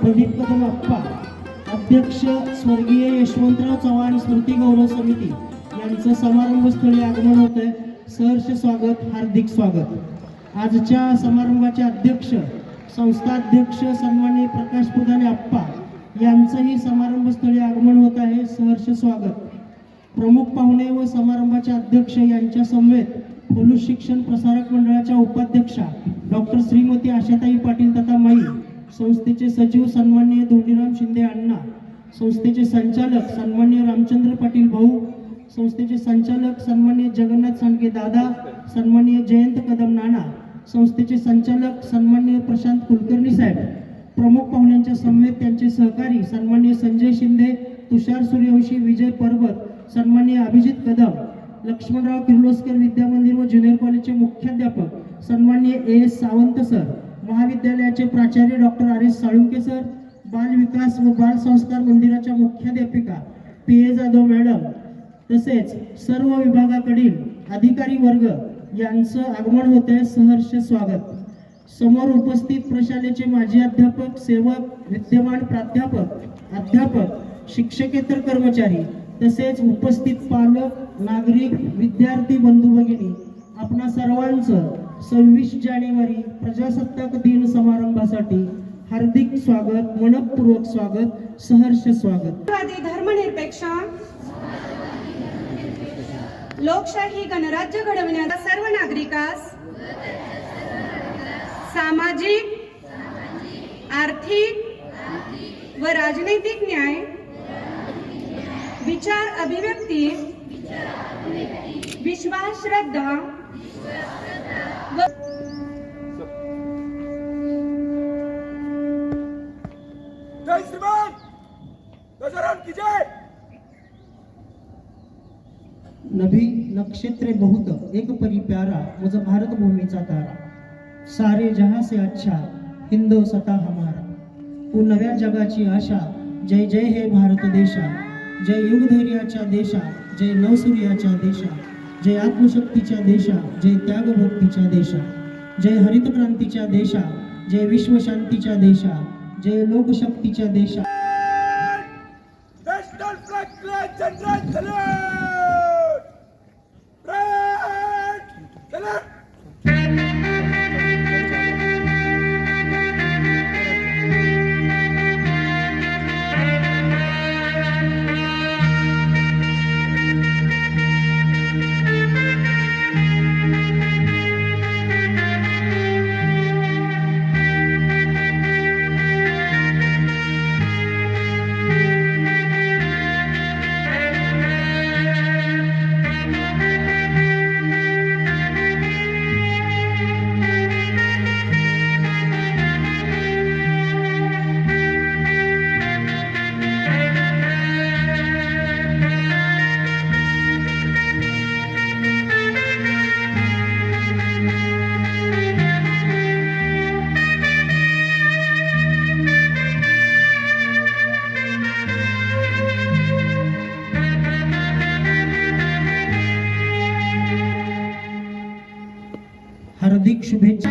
प्रदीप कदम अप्पा, अध्यक्ष स्वर्गीय यशवंतराव चव्हाण स्मृती गौरव समिती यांचं समारंभस्थळी आगमन होतंय. सहर्ष स्वागत, हार्दिक स्वागत. आजच्या समारंभाचे अध्यक्ष, संस्थाध्यक्ष सन्माननीय प्रकाश पुदाने अप्पा यांचंही समारंभस्थळी आगमन होत आहे. सहर्ष स्वागत. प्रमुख पाहुणे व समारंभाचे अध्यक्ष यांच्या समवेत पोलीस शिक्षण प्रसारक मंडळाच्या उपाध्यक्षा डॉक्टर श्रीमती आशाताई पाटील तथा माई, संस्थेचे सचिव सन्माननीय धोंडीराम शिंदे अण्णा, संस्थेचे संचालक सन्माननीय रामचंद्र पाटील भाऊ, संस्थेचे संचालक सन्माननीय जगन्नाथ सांडगे दादा, सन्माननीय जयंत कदम नाना, संस्थेचे संचालक सन्माननीय प्रशांत कुलकर्णी साहेब, प्रमुख पाहुण्यांच्या समवेत त्यांचे सहकारी सन्माननीय संजय शिंदे, तुषार सूर्यवंशी, विजय पर्वत, सन्माननीय अभिजित कदम, लक्ष्मणराव किर्लोस्कर विद्यामंदिर व ज्युनियर कॉलेजचे मुख्याध्यापक सन्माननीय एस सावंत सर, महाविद्यालयाचे प्राचार्य doctor R S Salunkhe sir, बाल विकास व बाल संस्कार मंदिराच्या मुख्याध्यापिका पी ए जाधव मॅडम, तसेच सर्व विभागाकडील अधिकारी वर्ग यांचं आगमन होते. सहर्ष स्वागत. समोर उपस्थित प्रशालेचे माजी अध्यापक, सेवक, विद्यमान प्राध्यापक, अध्यापक, शिक्षकेतर कर्मचारी तसेच उपस्थित पालक, नागरिक, विद्यार्थी बंधू भगिनी, आपणा सर्वांचं 26 जानेवारी प्रजासत्ताक दिन समारंभासाठी हार्दिक स्वागत, मनपूर्वक स्वागत, सहर्ष स्वागत. धर्मनिरपेक्ष लोकशाही गणराज्य घडविण्याचा सर्व नागरिकास सामाजिक, आर्थिक व राजनैतिक न्याय, विचार अभिव्यक्ती, विश्वास, श्रद्धा व जय श्रीमान गजानन की जय. नभी नक्षत्रे बहुत एक परी प्यारा, मुझ भारत भूमीचा तारा, सारे जहां से अच्छा हिंदुस्तान हमारा. तू नव्या जगाची आशा, जय जय हे भारत देशा, जय युगधैर्याच्या देशा, जय नवसूर्याच्या देशा, जय आत्मशक्तीच्या देशा, जय त्यागभक्तीच्या देशा, जय हरित क्रांतीच्या देशा, जय विश्वशांतीच्या देशा, जय लोकशक्तीच्या देशा. National flag general salute. Flag salute. हार्दिक शुभेच्छा.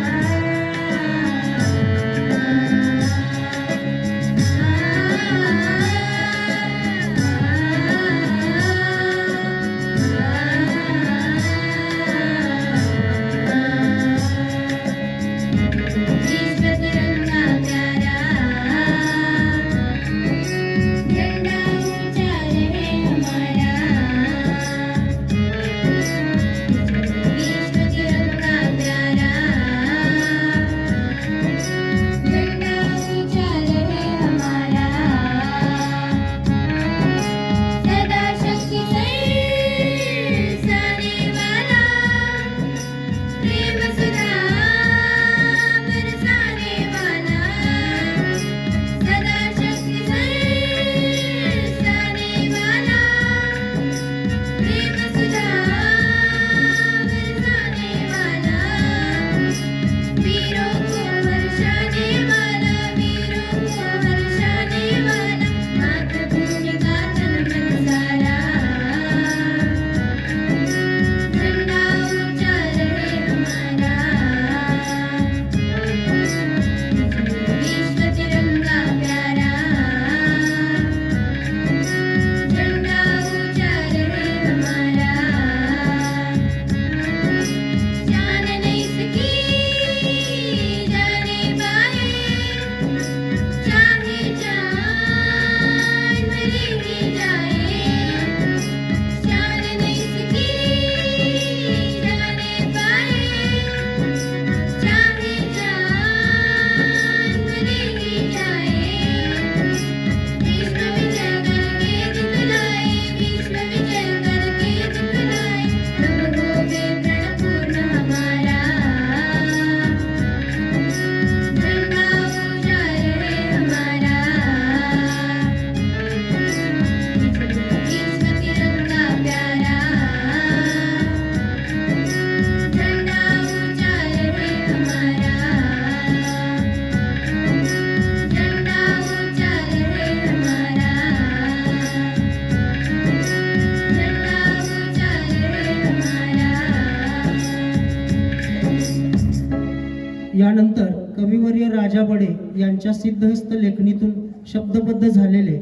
यानंतर कविवर्य राजा बडे यांच्या सिद्धहस्त लेखणीतून शब्दबद्ध झालेले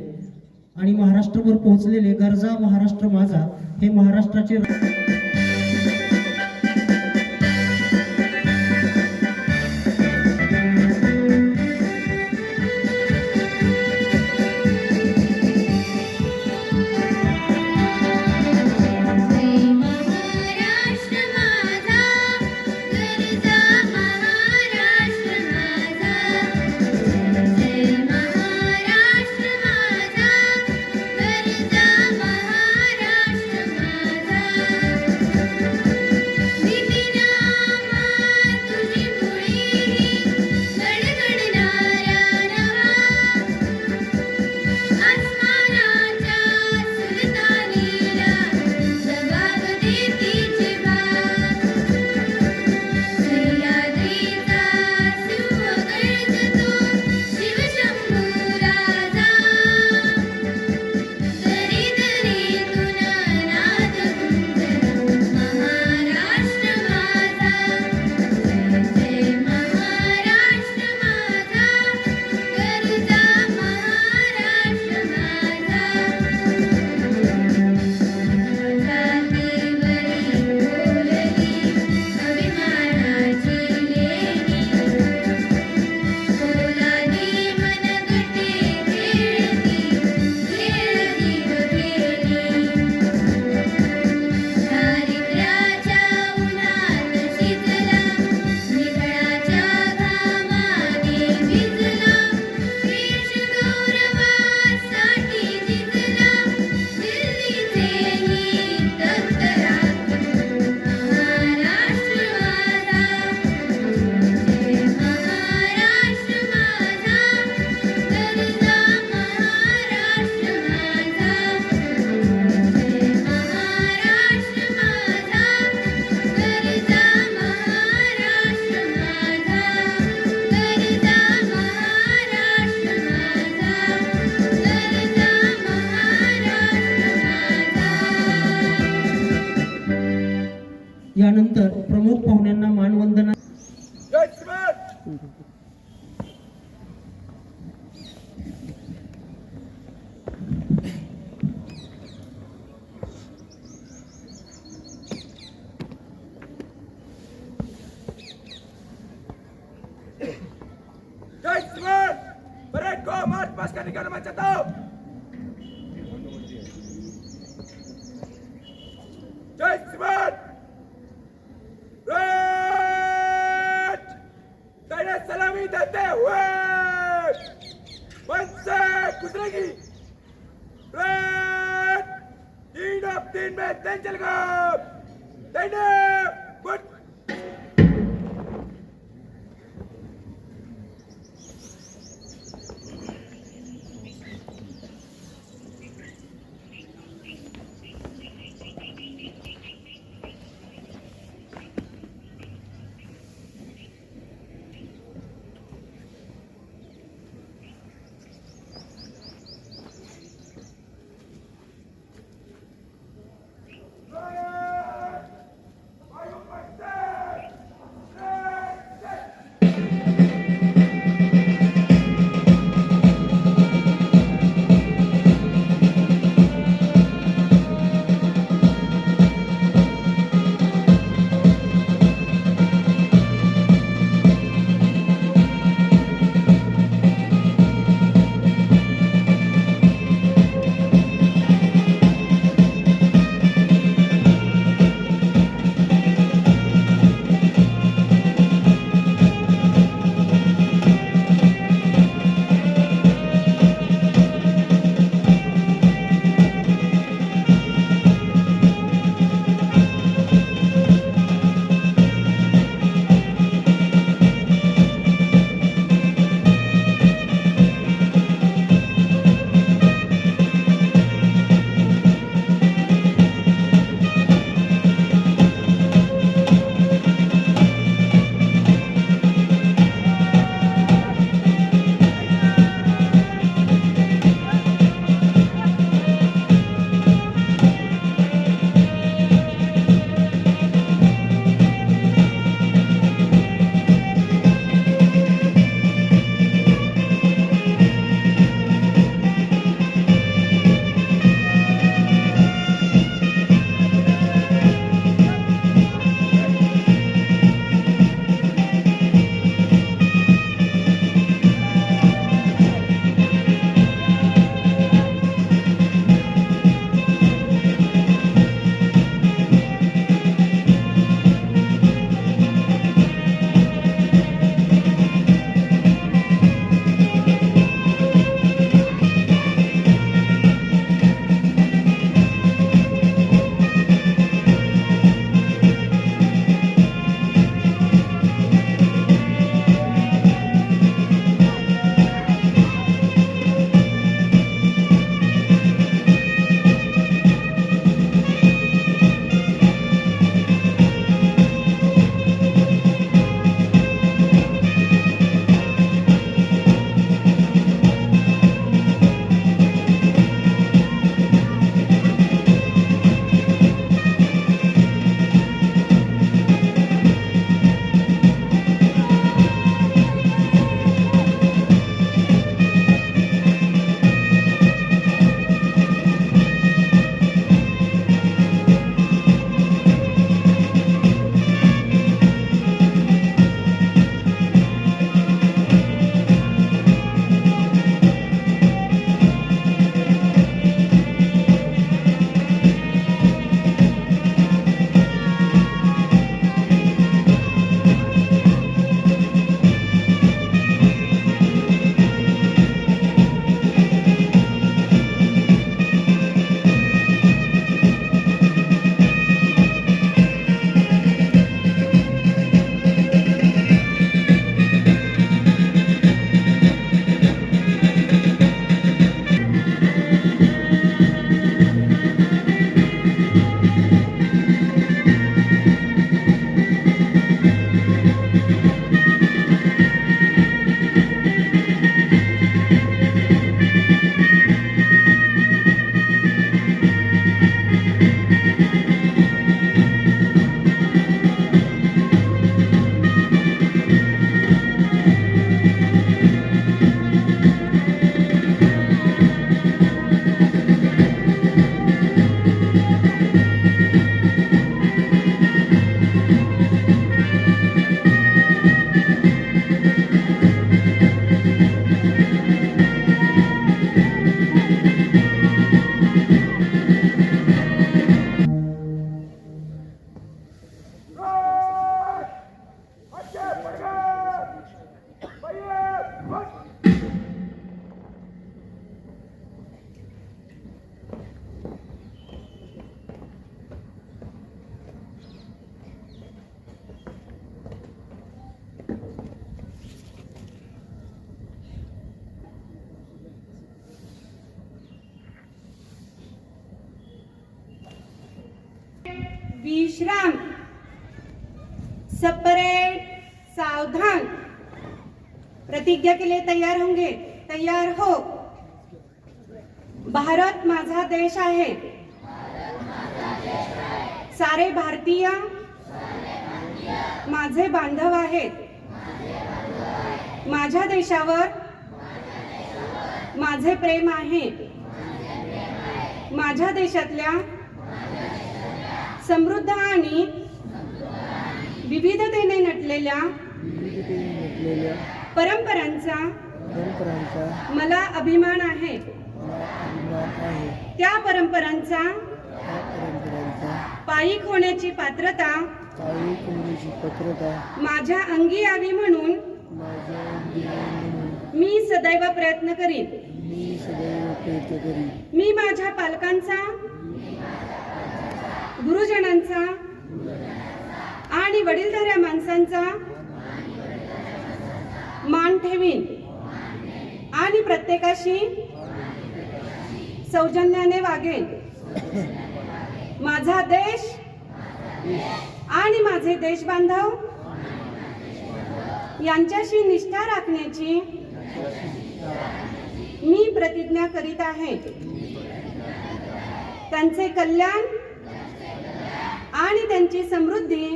आणि महाराष्ट्रभर पोहोचलेले गरजा महाराष्ट्र माझा हे महाराष्ट्राचे जय महाराष्ट्र माझा गरजा महाराष्ट्र माझा जय महाराष्ट्र माझा गरजा महाराष्ट्र माझा दिनामा तुझी मुळी गडगडणाऱ्या नवा आसमानाच्या सुलतानीला जबाब देती जेव्हा सह्याद्रीचा सिंह गर्जतो शिवशंभू राजा दरी दरीतून नाद गुंजला महाराष्ट्र माझा जय महाराष्ट्र माझा गरजा महाराष्ट्र माझा जातीवरी बोलली अभिमानाची लेणी पोलादी मनगटे खेळती खेळती बघेली दारिद्र्याच्या उन्हात शिजला निधळाच्या घामाने भिजला देश गौरवासाठी जिंकला दिल्लीचे हित राखून महाराष्ट्र माझा जय महाराष्ट्र माझा गरजा महाराष्ट्र माझा जय महाराष्ट्र माझा गरजा महाराष्ट्र माझा गरजा महाराष्ट्र माझा गरजा महाराष्ट्र माझा यानंतर प्रमुख पाहुण्यांना मानवंदना जय श्रीमान जय श्रीमान परेड को मार्च पास करने का अनुमति चाहता हूँ जय श्रीमान राज तेरे सलामी देते हुए मन से गुजरेगी राज 3 में दिन चलेगा देने गुड वायु विश्राम. सेपरेट. सावधान. प्रतिज्ञा के लिए तैयार होंगे. तैयार हो. भारत माझा देश आहे. सारे भारतीय माझे बांधव आहेत. माझ्या देशावर माझे प्रेम आहे. माझ्या देशातल्या समृद्ध आणि विविधतेने नटलेल्या परंपरांचा मला अभिमान आहे. त्या परंपरांचा पायीक होण्याची पात्रता माझ्या अंगी यावी म्हणून मी सदैव प्रयत्न करीन. मी माझ्या पालकांचा, गुरुजनांचा आणि वडीलधाऱ्या माणसांचा मान ठेवीन आणि प्रत्येकाशी सौजन्याने वागेन. माझा देश आणि माझे देशबांधव यांच्याशी निष्ठा राखण्याची मी प्रतिज्ञा करीत आहे. त्यांचे कल्याण आणि त्यांची समृद्धी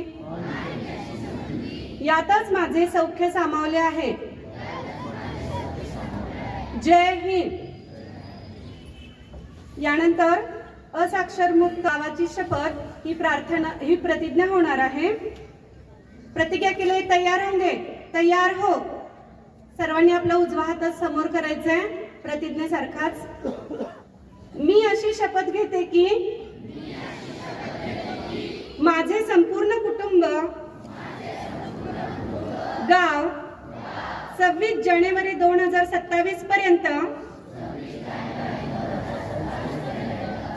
यातच माझे सौख्य सामावले आहे. जय हिंद. यानंतर असाक्षरमुक्त गावाची शपथ ही प्रतिज्ञा होणार आहे. प्रतिज्ञा के लिए तैयार होंगे. तैयार हो. सर्वांनी आपला उजवा हात समोर करायचा आहे प्रतिज्ञेसारखाच. मी अशी शपथ घेते की माझे संपूर्ण कुटुंब गाव 26 जानेवारी 2027 पर्यंत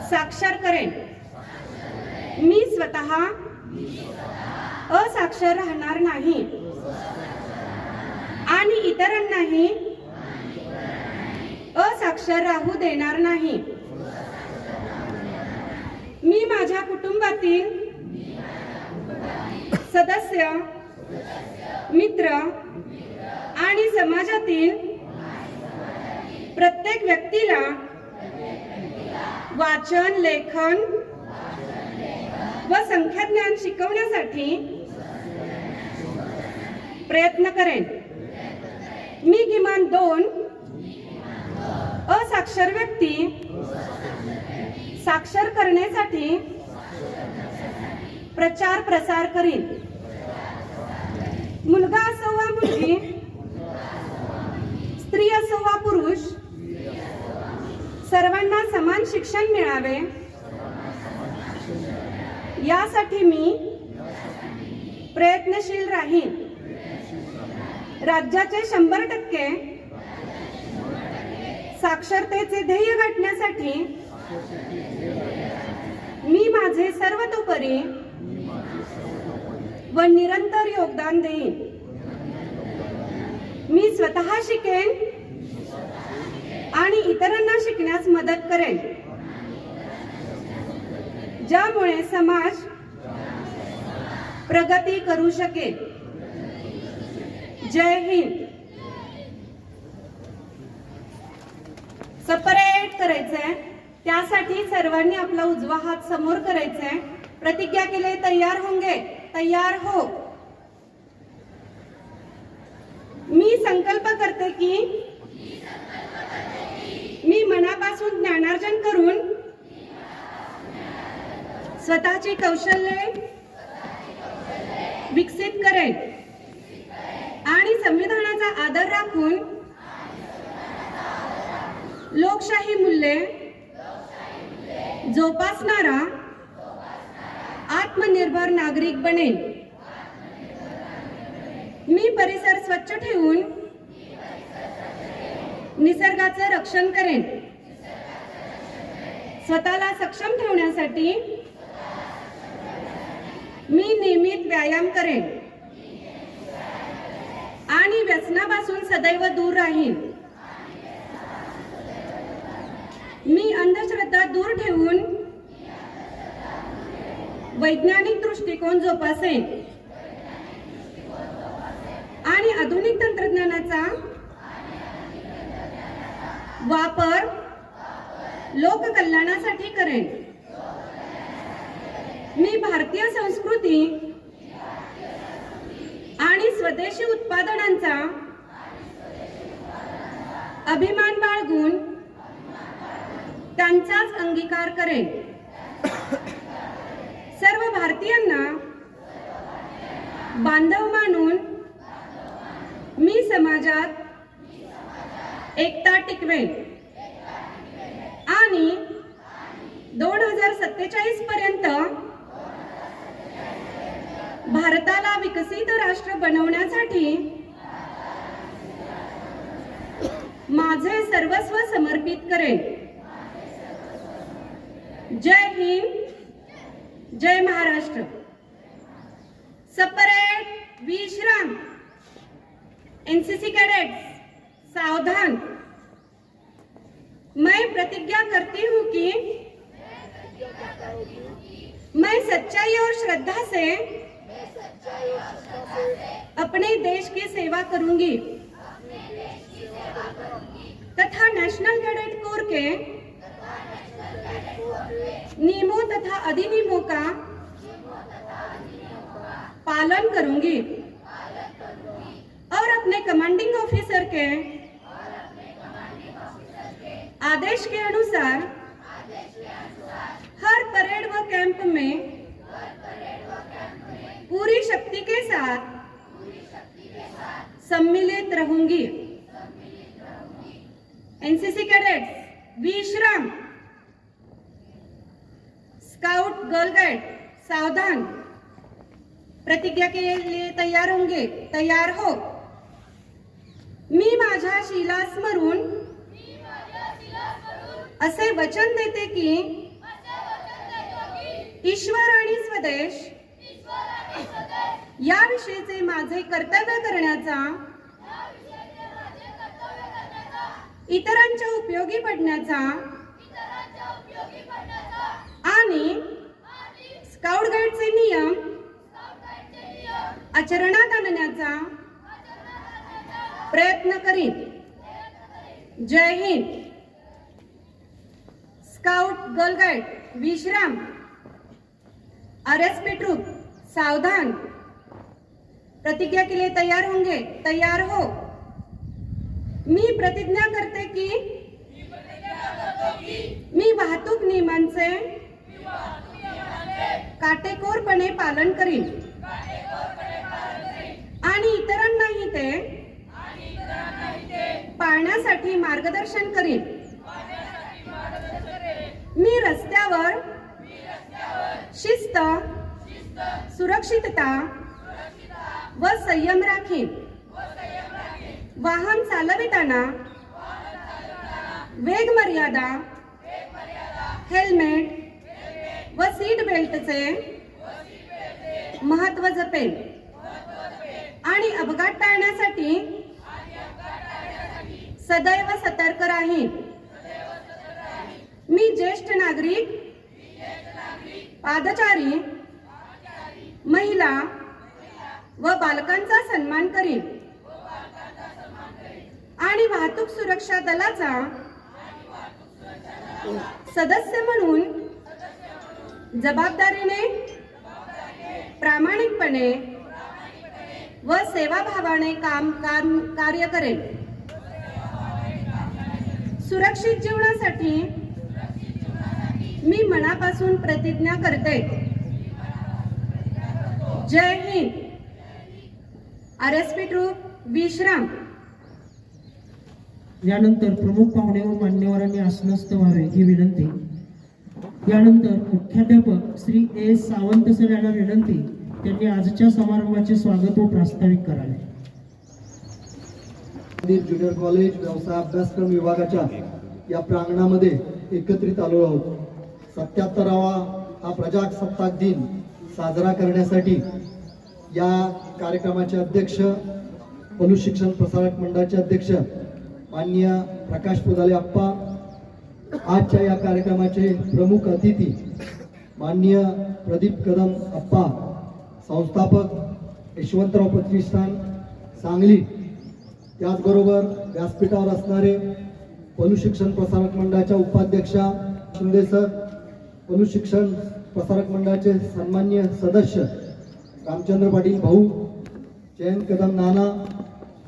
साक्षर करेन. मी स्वतः असाक्षर राहणार नाही आणि इतरांनाही असाक्षर राहू देणार नाही. मी माझ्या कुटुंबातील सदस्य, मित्र आणि समाजातील प्रत्येक व्यक्तीला वाचन, लेखन व संख्याज्ञान शिकवण्यासाठी प्रयत्न करेन. मी किमान 2 असाक्षर व्यक्ती साक्षर करण्यासाठी प्रचार प्रसार करीन. मुलगा असो वा मुलगी, स्त्री असो वा पुरुष, सर्वांना समान शिक्षण मिळावे यासाठी मी प्रयत्नशील राहीन. राज्याचे 100% साक्षरतेचे ध्येय गाठण्यासाठी मी माझे सर्वतोपरी व निरंतर योगदान देईन. मी स्वतः शिकेन आणि इतरांना शिकण्यास मदत करेन, ज्यामुळे समाज प्रगती करू शकेल. जय हिंद. सेपरेट करायचंय. त्यासाठी सर्वांनी आपला उजवा हात समोर करायचा आहे. प्रतिज्ञा के लिए तैयार होंगे. तैयार हो. मी संकल्प करते की मी मनापासून ज्ञानार्जन करून स्वतःची कौशल्ये विकसित करेन आणि संविधानाचा आदर राखून लोकशाही मूल्ये जोपासणारा आत्मनिर्भर नागरिक बनेन. मी परिसर स्वच्छ ठेवून निसर्गाचे रक्षण करेन. स्वतःला सक्षम ठेवण्यासाठी मी नियमित व्यायाम करेन आणि व्यसनापासून सदैव दूर राहीन. मी अंधश्रद्धा दूर ठेवून वैज्ञानिक दृष्टिकोन जोपासेन आणि आधुनिक तंत्रज्ञानाचा वापर लोककल्याणासाठी करेन. मी भारतीय संस्कृती आणि स्वदेशी उत्पादनांचा अभिमान बाळगून त्यांचाच अंगीकार करेन. सर्व भारतीयांना बांधव मानून मी समाजात एकता टिकवेन आणि 2047 पर्यंत भारताला विकसित राष्ट्र बनवण्यासाठी माझे सर्वस्व समर्पित करेन. जय हिंद, जय महाराष्ट्र. सेपरेट विश्राम. एनसीसी कैडेट्स सावधान. मैं प्रतिज्ञा करती हूँ कि मैं सच्चाई और श्रद्धा से अपने देश की सेवा करूंगी तथा नेशनल कैडेट कोर के नियमों तथा अधिनियमों का पालन करूंगी और अपने कमांडिंग ऑफिसर के आदेश के अनुसार हर परेड व कैंप में पूरी शक्ति के साथ सम्मिलित रहूंगी. एनसीसी कैडेट्स विश्राम. स्काउट गर्ल गाइड सावधान. प्रतिज्ञा के लिए तैयार होंगे. तैयार हो. मी माझ्या शीला स्मरून असे वचन देते की ईश्वर आणि स्वदेश याविषयीचे माझे कर्तव्य करण्याचा, इतरांच्या उपयोगी पडण्याचा आणि स्काउट गाईडचे नियम आचरणात आणण्याचा प्रयत्न करीन. जय हिंद. स्काउट गर्ल गाइड विश्राम. आरएसपी ट्रूप सावधान. प्रतिज्ञा के लिए तैयार होंगे. तैयार हो. मी प्रतिज्ञा करते की मी वाहतूक नियमांचे काटेकोरपणे पालन करीन आणि इतरांनाही ते पाळण्यासाठी मार्गदर्शन करीन. मी रस्त्यावर शिस्त, सुरक्षितता व संयम राखीन. वाहन चालविताना वेग मर्यादा, हेल्मेट व सीट बेल्टचे महत्त्व जपेन आणि अपघात टाळण्यासाठी सदैव सतर्क राहीन. मी ज्येष्ठ नागरिक, पादचारी, महिला व बालकांचा सन्मान करीन आणि वाहतूक सुरक्षा दलाचा सदस्य म्हणून जबाबदारीने, प्रामाणिकपणे व सेवाभावाने कार्य करेन. सुरक्षित जीवनासाठी मी मनापासून प्रतिज्ञा करते. जय हिंद. आरएसपी ट्रूप विश्राम. यानंतर प्रमुख पाहुणे व मान्यवरांनी आसनस्थ व्हावे ही विनंती. यानंतर मुख्याध्यापक श्री ए सावंत सर यांना विनंती, त्यांनी आजच्या समारंभाचे स्वागत व प्रास्ताविक करावे. ज्युनियर कॉलेज व्यवसाय अभ्यासक्रम विभागाच्या या प्रांगणामध्ये एकत्रित आलो आहोत. 77वा हा प्रजासत्ताक दिन साजरा करण्यासाठी या कार्यक्रमाचे अध्यक्ष, पलू शिक्षण प्रसारक मंडळाचे अध्यक्ष माननीय प्रकाश पुदाले आप्पा, आजच्या या कार्यक्रमाचे प्रमुख अतिथी माननीय प्रदीप कदम अप्पा, संस्थापक यशवंतराव प्रतिष्ठान सांगली, त्याचबरोबर व्यासपीठावर असणारे पलू शिक्षण प्रसारक मंडळाच्या उपाध्यक्षा शिंदे सर, पलू शिक्षण प्रसारक मंडळाचे सन्माननीय सदस्य रामचंद्र पाटील भाऊ, जयंत कदम नाना,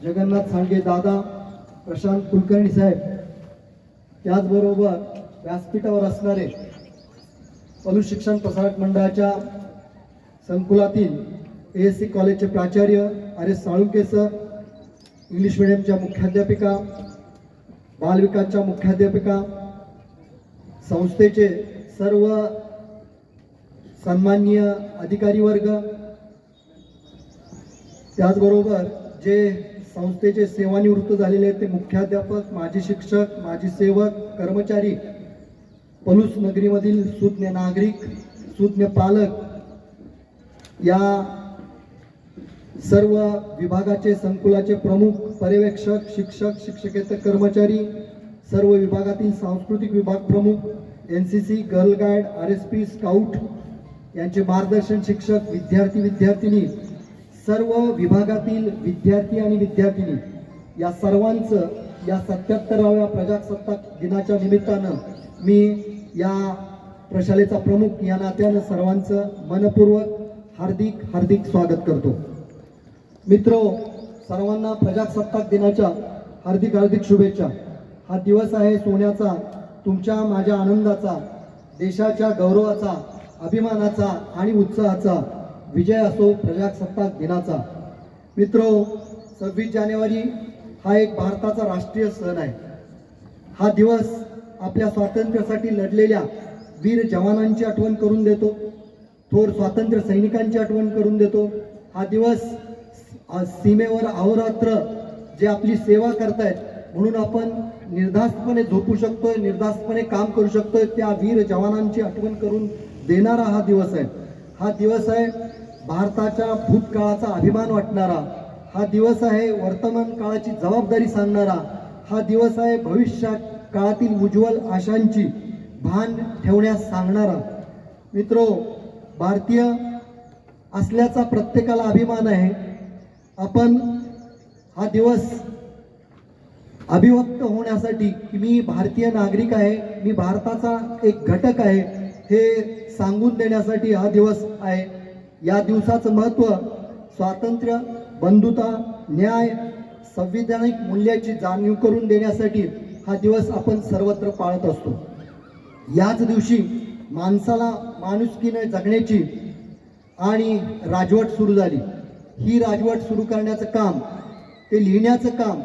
जगन्नाथ सांडगे दादा, प्रशांत कुलकर्णी साहेब, त्याचबरोबर व्यासपीठावर असणारे पलू शिक्षण प्रसारक मंडळाच्या संकुलातील ASC कॉलेजचे प्राचार्य RS साळुंके सर, इंग्लिश मिडियमच्या मुख्याध्यापिका, बालविकासच्या मुख्याध्यापिका, संस्थेचे सर्व सन्माननीय अधिकारी वर्ग, त्याचबरोबर जे संस्थेचे सेवानिवृत्त झालेले आहेत ते मुख्याध्यापक, माजी शिक्षक, माजी सेवक, कर्मचारी, पलूस नगरीमधील सुज्ञ नागरिक, सुज्ञ पालक, या सर्व विभागाचे संकुलाचे प्रमुख, पर्यवेक्षक, शिक्षक, शिक्षकेतर कर्मचारी, सर्व विभागातील सांस्कृतिक विभाग प्रमुख, NCC, girl guide, RSP, scout यांचे मार्गदर्शन शिक्षक, विद्यार्थी विद्यार्थिनी, सर्व विभागातील विद्यार्थी आणि विद्यार्थिनी या सर्वांचं या 77व्या प्रजासत्ताक दिनाच्या निमित्तानं मी या प्रशालेचा प्रमुख या नात्यानं सर्वांचं मनपूर्वक हार्दिक स्वागत करतो. मित्रो, सर्वांना प्रजासत्ताक दिनाच्या हार्दिक शुभेच्छा. हा दिवस आहे सोन्याचा, तुमच्या माझ्या आनंदाचा, देशाच्या गौरवाचा, अभिमानाचा आणि उत्साहाचा विजय असो प्रजासत्ताक दिनाचा. मित्रो, 26 जानेवारी हा एक भारताचा राष्ट्रीय सण आहे. हा दिवस आपल्या स्वातंत्र्यासाठी लढलेल्या वीर जवानांची आठवण करून देतो, थोर स्वातंत्र्य सैनिकांची आठवण करून देतो. हा दिवस सीमेवर अहोरात्र जे आपली सेवा करतायत म्हणून आपण निर्धास्तपणे झोपू शकतोय, निर्धास्तपणे काम करू शकतोय, त्या वीर जवानांची आठवण करून देणारा हा दिवस आहे. हा दिवस आहे भारताच्या भूतकाळाचा अभिमान वाटणारा. हा दिवस आहे वर्तमान काळाची जबाबदारी सांगणारा. हा दिवस आहे भविष्य काळातील उज्ज्वल आशांची भान ठेवण्यास सांगणारा. मित्रो, भारतीय असल्याचा प्रत्येकाला अभिमान आहे. आपण हा दिवस अभिव्यक्त होण्यासाठी की मी भारतीय नागरिक आहे, मी भारताचा एक घटक आहे, हे सांगून देण्यासाठी हा दिवस आहे. या दिवसाचं महत्त्व स्वातंत्र्य, बंधुता, न्याय, संविधानिक मूल्याची जाणीव करून देण्यासाठी हा दिवस आपण सर्वत्र पाळत असतो. याच दिवशी माणसाला माणुसकीने जगण्याची आणि राजवट सुरू झाली. ही राजवट सुरू करण्याचं काम, ते लिहिण्याचं काम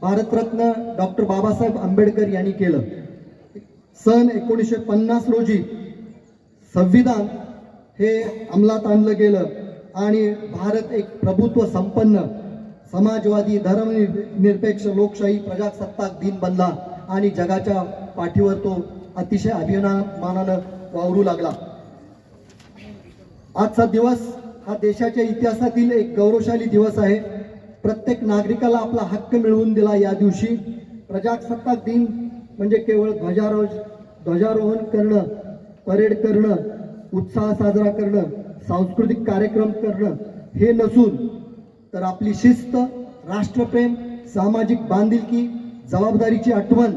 भारतरत्न डॉक्टर बाबासाहेब आंबेडकर यांनी केलं. सन 1950 रोजी संविधान हे अंमलात आणलं गेलं आणि भारत एक प्रभुत्व संपन्न समाजवादी धर्मनिरपेक्ष लोकशाही प्रजासत्ताक दिन बनला आणि जगाच्या पाठीवर तो अतिशय अभिमानानं वावरू लागला. आजचा दिवस हा देशाच्या इतिहासातील एक गौरवशाली दिवस आहे. प्रत्येक नागरिकाला आपला हक्क मिळवून दिला. या दिवशी प्रजासत्ताक दिन म्हणजे केवळ ध्वजारोहण करणं, परेड करणं, उत्साह साजरा करणं, सांस्कृतिक कार्यक्रम करणं हे नसून तर आपली शिस्त, राष्ट्रप्रेम, सामाजिक बांधिलकी, जबाबदारीची आठवण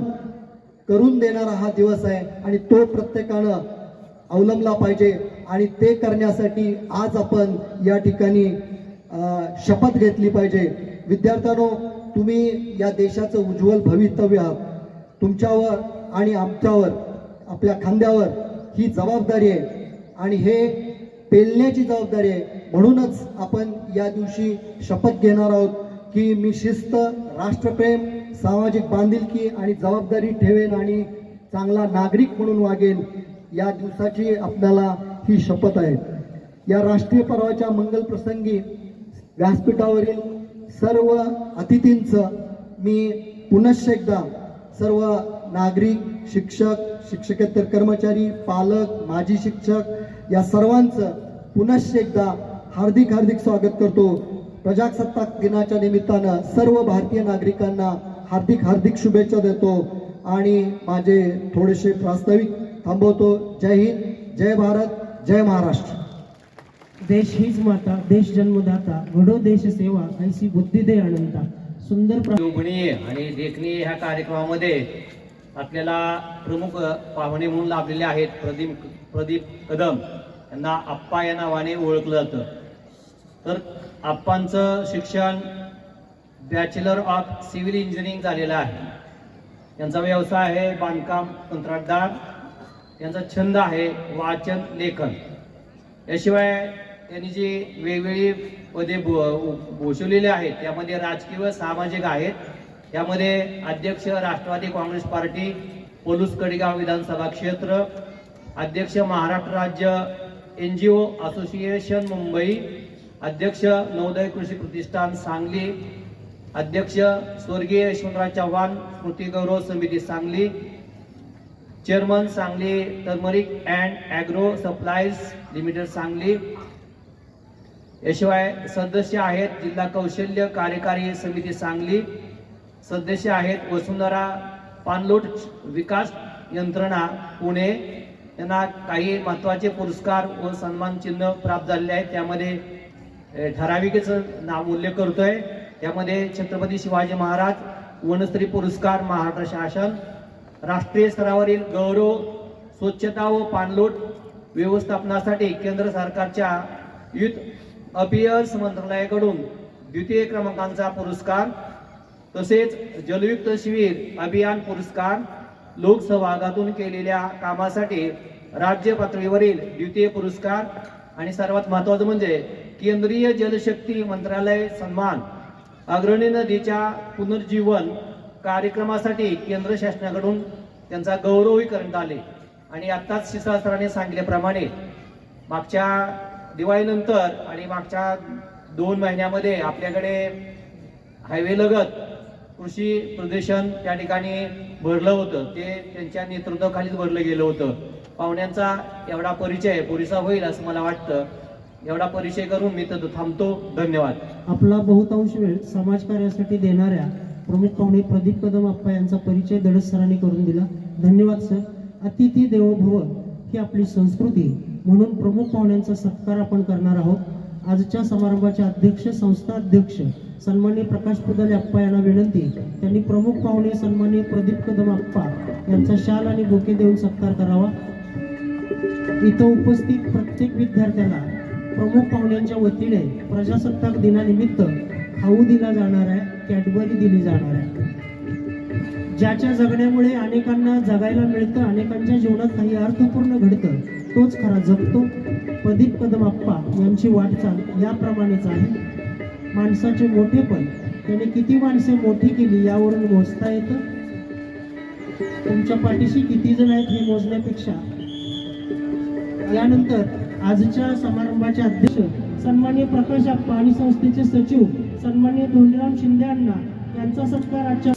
करून देणारा हा दिवस आहे आणि तो प्रत्येकानं अवलंबला पाहिजे. आणि ते करण्यासाठी आज आपण या ठिकाणी शपथ घेतली पाहिजे. विद्यार्थ्यांनो, तुम्ही या देशाचं उज्ज्वल भवितव्य आहात. तुमच्यावर आणि आमच्यावर, आपल्या खांद्यावर ही जबाबदारी आहे आणि हे पेलण्याची जबाबदारी आहे. म्हणूनच आपण या दिवशी शपथ घेणार आहोत की मी शिस्त, राष्ट्रप्रेम, सामाजिक बांधिलकी आणि जबाबदारी ठेवेन आणि चांगला नागरिक म्हणून वागेन. या दिवसाची आपल्याला ही शपथ आहे. या राष्ट्रीय पर्वाच्या मंगल प्रसंगी व्यासपीठावरील सर्व अतिथींचं मी पुनश्च एकदा सर्व नागरिक, शिक्षक, शिक्षकेतर कर्मचारी, पालक, माजी शिक्षक या सर्वांचं पुनश्च एकदा हार्दिक स्वागत करतो. प्रजासत्ताक दिनाच्या निमित्तानं सर्व भारतीय नागरिकांना हार्दिक शुभेच्छा देतो आणि माझे थोडेसे प्रास्ताविक थांबवतो. जय हिंद, जय भारत, जय महाराष्ट्र. देश हीच माता, देश जन्मदाता, घडो देश सेवा, ऐसी बुद्धी दे अनंता. सुंदर योगणीय आणि देखणीय ह्या कार्यक्रमामध्ये आपल्याला प्रमुख पाहुणे म्हणून लाभलेले आहेत प्रदीप कदम यांना आप्पा या नावाने ओळखलं जातं. तर आप्पांचं शिक्षण बॅचलर ऑफ सिव्हिल इंजिनिअरिंग झालेलं आहे. यांचा व्यवसाय आहे बांधकाम कंत्राटदार. यांचा छंद आहे वाचन लेखन. याशिवाय त्यांनी जी वेगवेगळी पदे भूषवलेली आहेत त्यामध्ये राजकीय व सामाजिक आहेत. यामध्ये अध्यक्ष राष्ट्रवादी काँग्रेस पार्टी पलूस कडेगाव विधानसभा क्षेत्र, अध्यक्ष महाराष्ट्र राज्य NGO असोसिएशन मुंबई, अध्यक्ष नवोदय कृषी प्रतिष्ठान सांगली, अध्यक्ष स्वर्गीय यशवंतराव चव्हाण स्मृती गौरव समिती Sangli, chairman Sangli turmeric and agro supplies limited Sangli. याशिवाय सदस्य आहेत जिल्हा कौशल्य कार्यकारी समिती सांगली, सदस्य आहेत वसुंधरा पाणलोट विकास यंत्रणा पुणे. यांना काही महत्त्वाचे पुरस्कार व सन्मान चिन्ह प्राप्त झालेले आहेत. त्यामध्ये ठराविकच नाव उल्लेख करतोय. त्यामध्ये छत्रपती शिवाजी महाराज वनस्त्री पुरस्कार महाराष्ट्र शासन, राष्ट्रीय स्तरावरील गौरव स्वच्छता व पाणलोट व्यवस्थापनासाठी केंद्र सरकारच्या युथ अफेअर्स मंत्रालयाकडून द्वितीय क्रमांकाचा पुरस्कार, तसेच जलयुक्त शिबिर अभियान पुरस्कार, लोकसहभागातून केलेल्या कामासाठी राज्य पातळीवरील द्वितीय पुरस्कार आणि सर्वात महत्त्वाचं म्हणजे केंद्रीय जलशक्ती मंत्रालय सन्मान, अग्रणी नदीच्या पुनर्जीवन कार्यक्रमासाठी केंद्र शासनाकडून त्यांचा गौरवही करण्यात आले. आणि आत्ताच शिसा सरांनी सांगितल्याप्रमाणे मागच्या दिवाळीनंतर आणि मागच्या 2 महिन्यामध्ये आपल्याकडे हायवे लगत कृषी प्रदूषण त्या ठिकाणी भरलं होतं. ते त्यांच्या नेतृत्वाखालीच भरलं गेलं होतं. पाहुण्यांचा एवढा परिचय पुरेसा होईल असं मला वाटतं. एवढा परिचय करून मी तर थांबतो. धन्यवाद. आपला बहुतांश वेळ समाजकार्यासाठी देणाऱ्या प्रमुख पाहुणे प्रदीप कदम आप्पा यांचा परिचय दडस सरांनी करून दिला. धन्यवाद सर. अतिथी देवो भव ही आपली संस्कृती, म्हणून प्रमुख पाहुण्यांचा सत्कार आपण करणार आहोत. आजच्या समारंभाचे अध्यक्ष संस्था अध्यक्ष सन्माननीय प्रकाश पुदाले आप्पा यांना विनंती, त्यांनी प्रमुख पाहुणे सन्माननीय प्रदीप कदम आप्पा यांचा शाल आणि बुके देऊन सत्कार करावा. इथं उपस्थित प्रत्येक विद्यार्थ्याला प्रमुख पाहुण्यांच्या वतीने प्रजासत्ताक दिनानिमित्त खाऊ दिला जाणार आहे, कॅडबरी दिली जाणार आहे. ज्याच्या जगण्यामुळे अनेकांना जगायला मिळतं, अनेकांच्या जीवनात काही अर्थपूर्ण घडतं, तोच खरा जगतो. प्रदीप कदम आप्पा यांची वाटचाल याप्रमाणेच आहे. माणसाचे मोठेपण त्याने किती माणसे मोठी केली यावरून मोजता येतं. तुमच्या पाठीशी किती जण आहेत हे मोजण्यापेक्षा यानंतर आजच्या समारंभाचे अध्यक्ष सन्माननीय प्रकाश आप्पा आणि संस्थेचे सचिव सन्माननीय धोंडीराम शिंदे अण्णा यांचा सत्कार आजच्या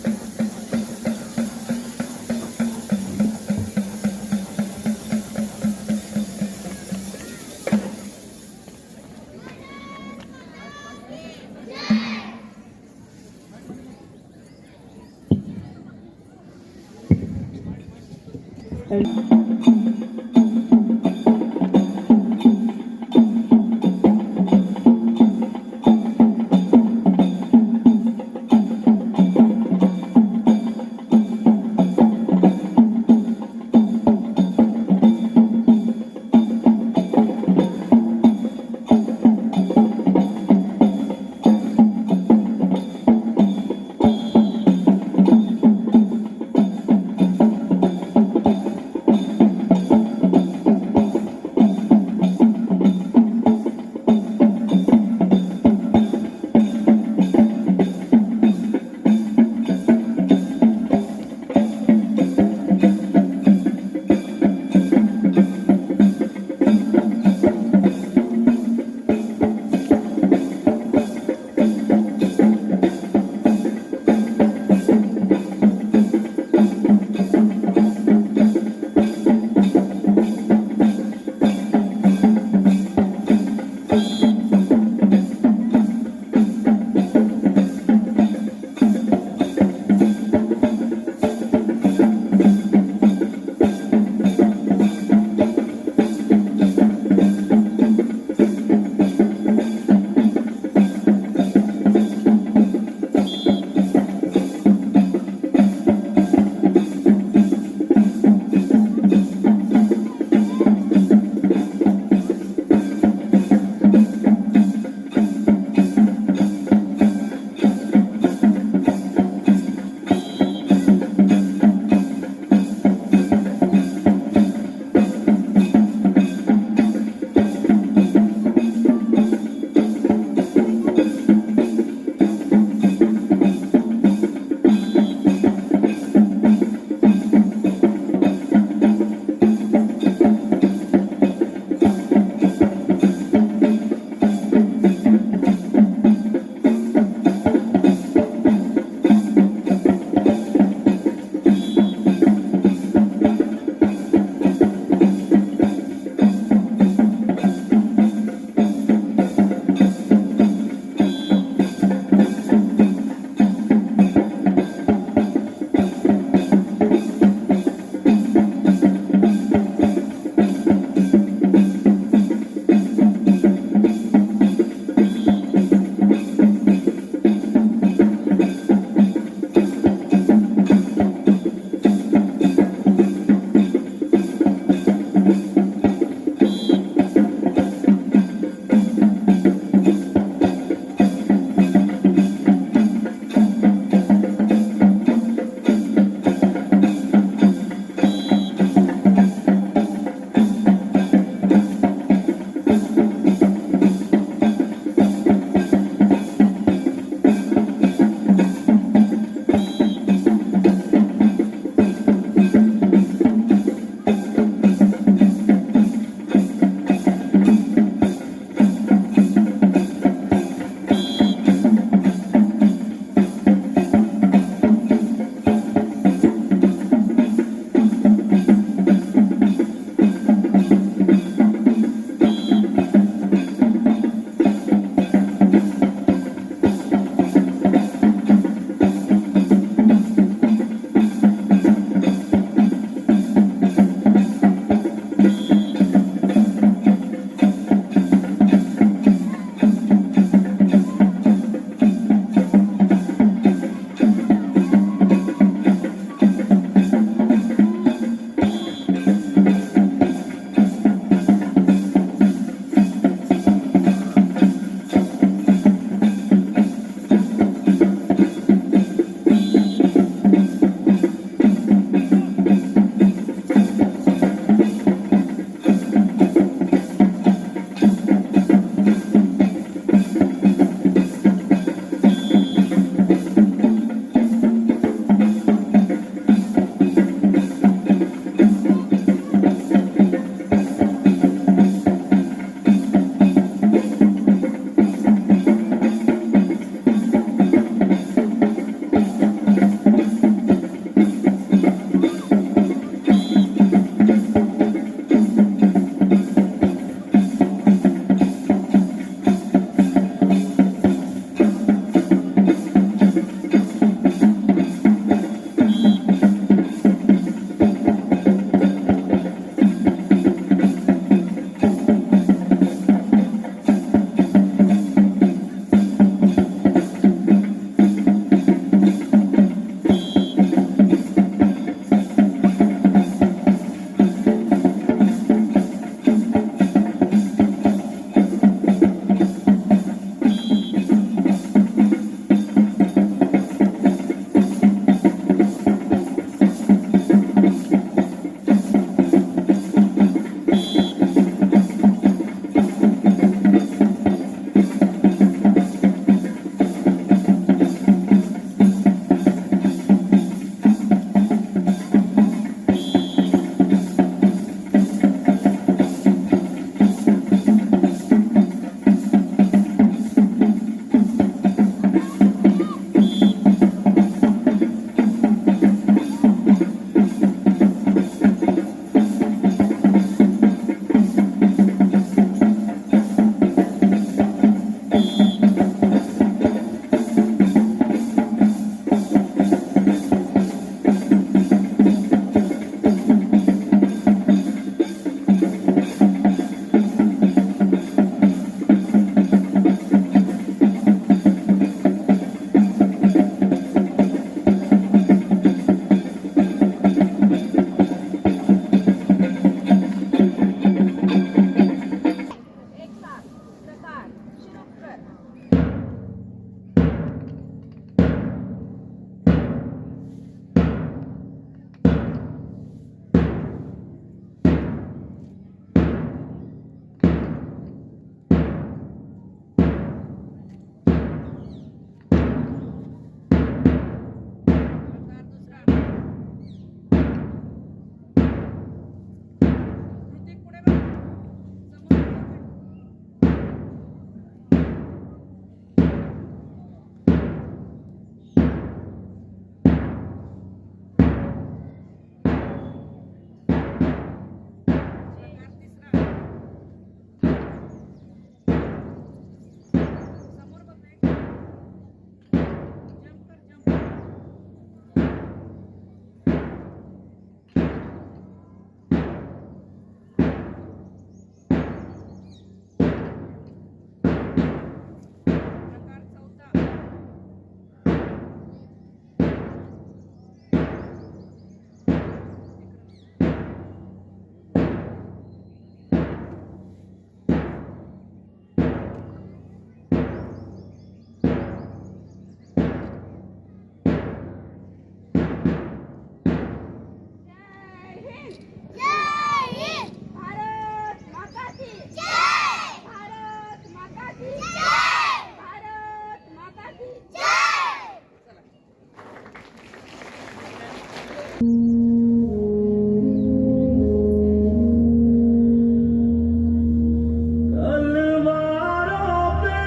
तलवारों पे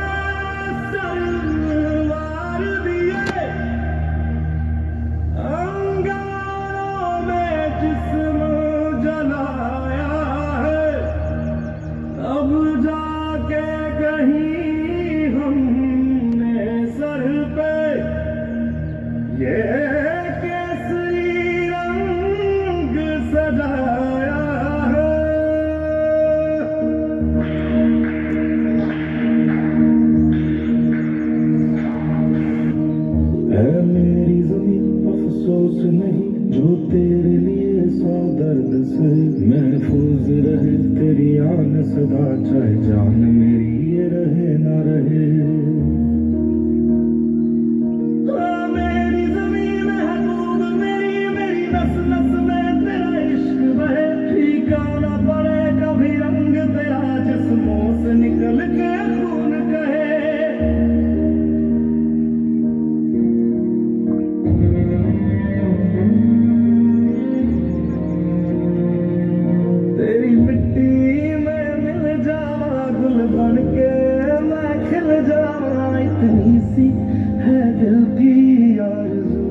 तलवार दिए, अंगारों में जिस्म जलाया है, अब जाके कहीं हमने सर पे ये केसरी रंग सजाया है। है मेरी ज़मीन अफसोस नहीं जो तेरे लिए सौ दर्द से महफूज रहे तेरी आन सदा, चाहे जान मेरी ये रहे ना रहे। मेरी ज़मीन महबूब मेरी, मेरी नस नस में तेरा इश्क बहे, फीका ना पड़े कभी रंग तेरा जिस्मों से निकल के खून कहे। तेरी मिट्टी में मिल जावा गुल बन के मैं खिल जावा, इतनी सी है दिल की आरज़ू।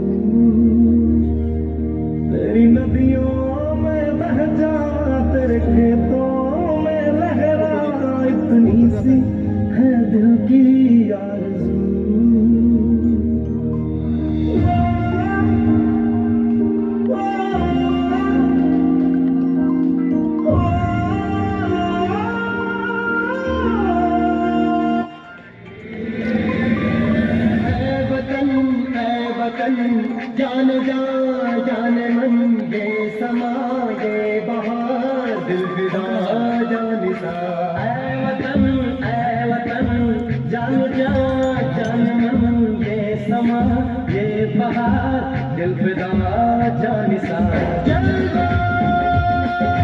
तेरी नदियों में बह जावा तेरे खेतों में लहरावा, इतनी सी है दिल की आरज़ू। जान जा जान मन ये समा ये बहार दिल फिदा जानिसा। ऐ वतन जान जा जान मन ये समा ये बहार दिल फिदा जानिसा। जलवा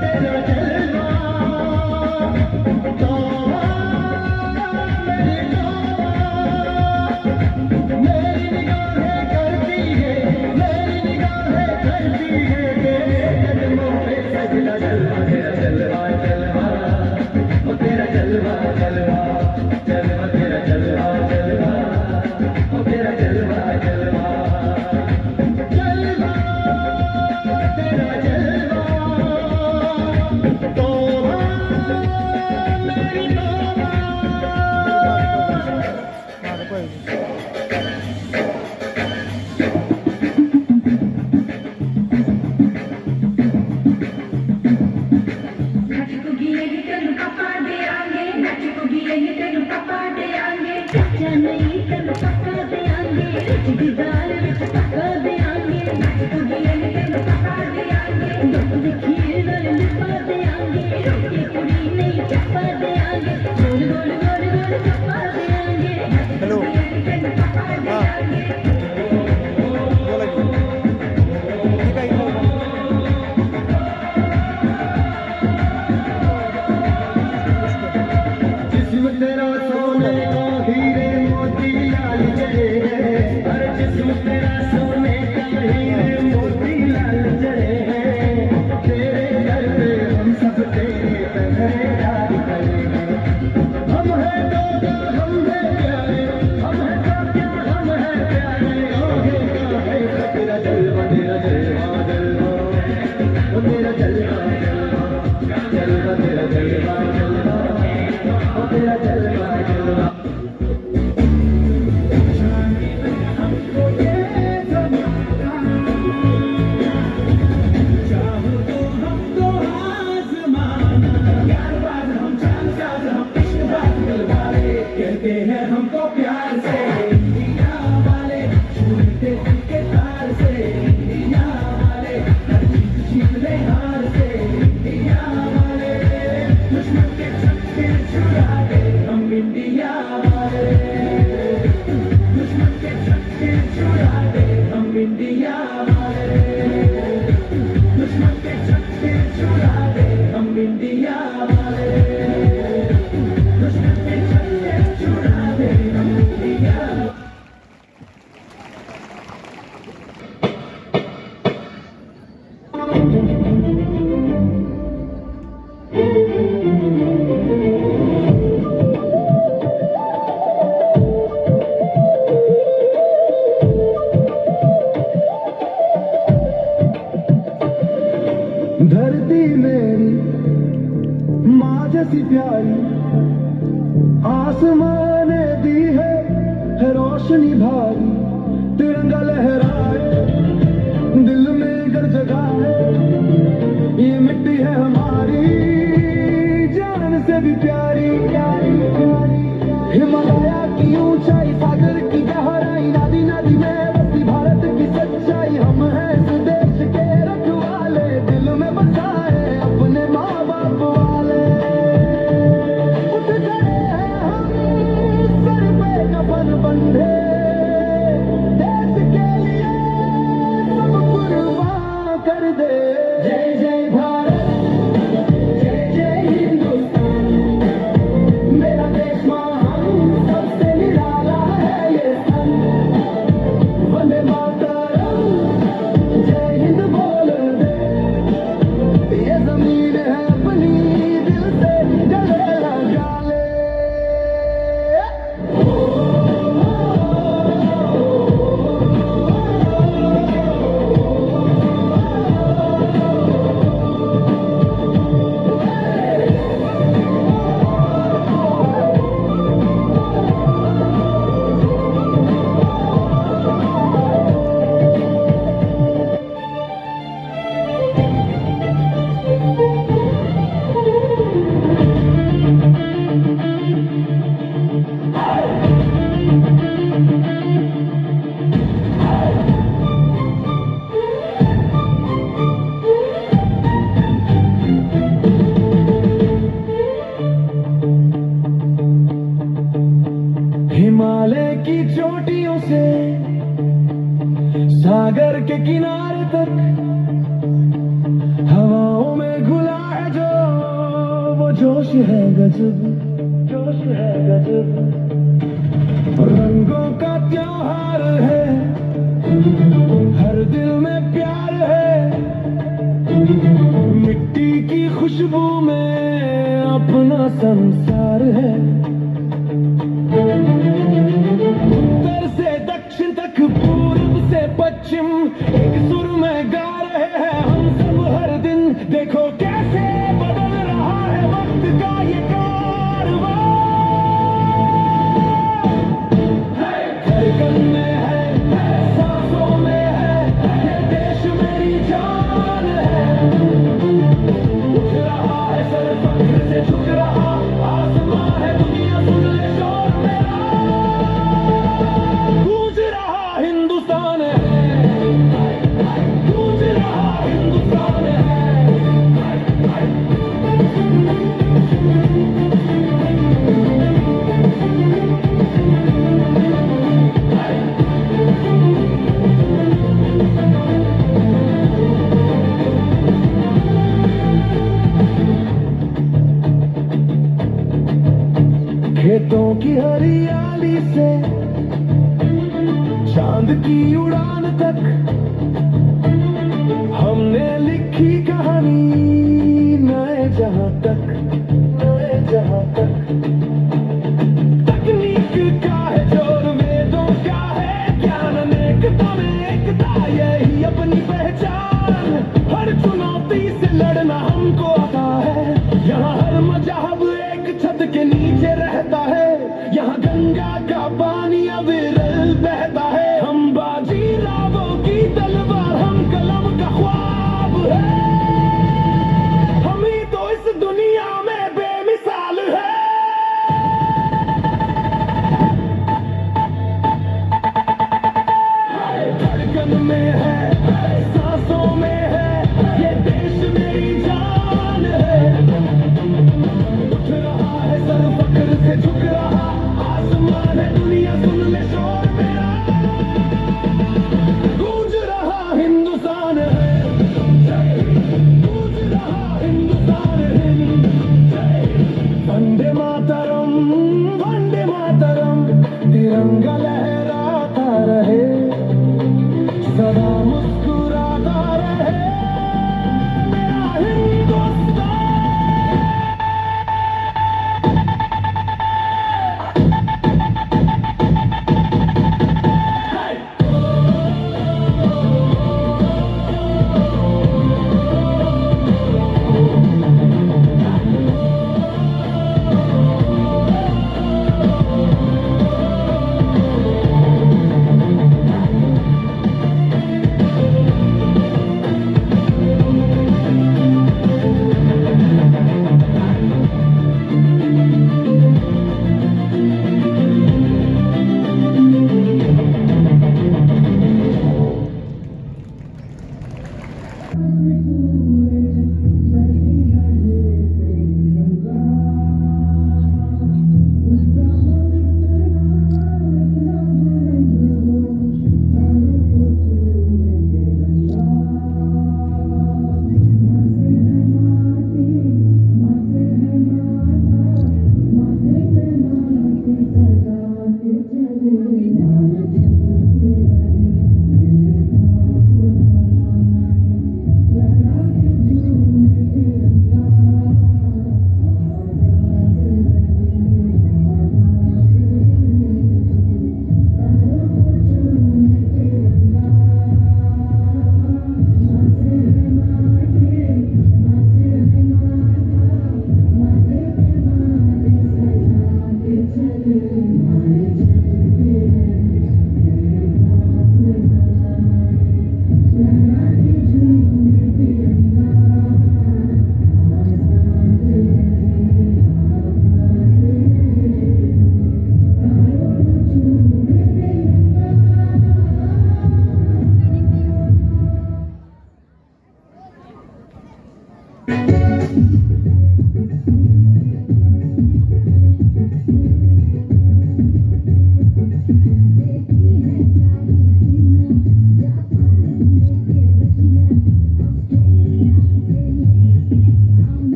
तेरा जलवा तो तेरा सोने का हीरे मोती लाल जले, हर जिस्म तेरा सोने मेरी माँ जैसी प्यारी आसमां ने दी है रोशनी भारी तिरंगा लहराए दिल में घर जगाए ये मिट्टी है हमारी जान से भी प्यारी हिमालय की ऊंचाई सागर की गहराई नदी नदी में बसी भारत की सच्चाई हम हैं इस देश के रखवाले दिल में बसाए अपने माँ बाप वाले उठ गए हैं हम सर पे कफन बंधे देश के लिए सब कुर्बान कर दे जय जय भारत जय जय हिंदुस्तान मेरा देश महान सबसे निराला है ये सन वंदे मातरम जय हिंद बोल दे ये जमीन है अपनी दिल से गले लगा ले हिमालय की चोटियों से सागर के किनारे तक हवाओं में घुला है जो वो जोश है गजब रंगों का त्योहार है हर दिल में प्यार है मिट्टी की खुशबू में अपना संसार है उत्तर से दक्षिण तक पूर्व से पश्चिम एक सुर में गा रहे हैं हम सब हर दिन देखो कैसे बदल रहा है वक्त का ये कारवां धड़कन में है सांसों में है ये देश मेरी जान है उठ रहा है सर फख्र से झुक रहा आसमां है दुनिया सुन ले शोर मेरा गूंज रहा हिंदुस्तान है गूंज रहा हिंदुस्तान है खेतों की हरियाली से चांद की उड़ान तक हमने लिखी कहानी नए जहां तक तकनीक का है जोर वेदों का है ज्ञान अनेकता में एकता यही अपनी पहचान हर चुनौती से लड़ना हमको आता है यहाँ हर मजहब एक छत के नीचे रहता है यहाँ गंगा का पानी अविरल बहता है हम बाजी रावों की तलवार हम कलम का ख्वाब है हम ही तो इस दुनिया में बेमिसाल है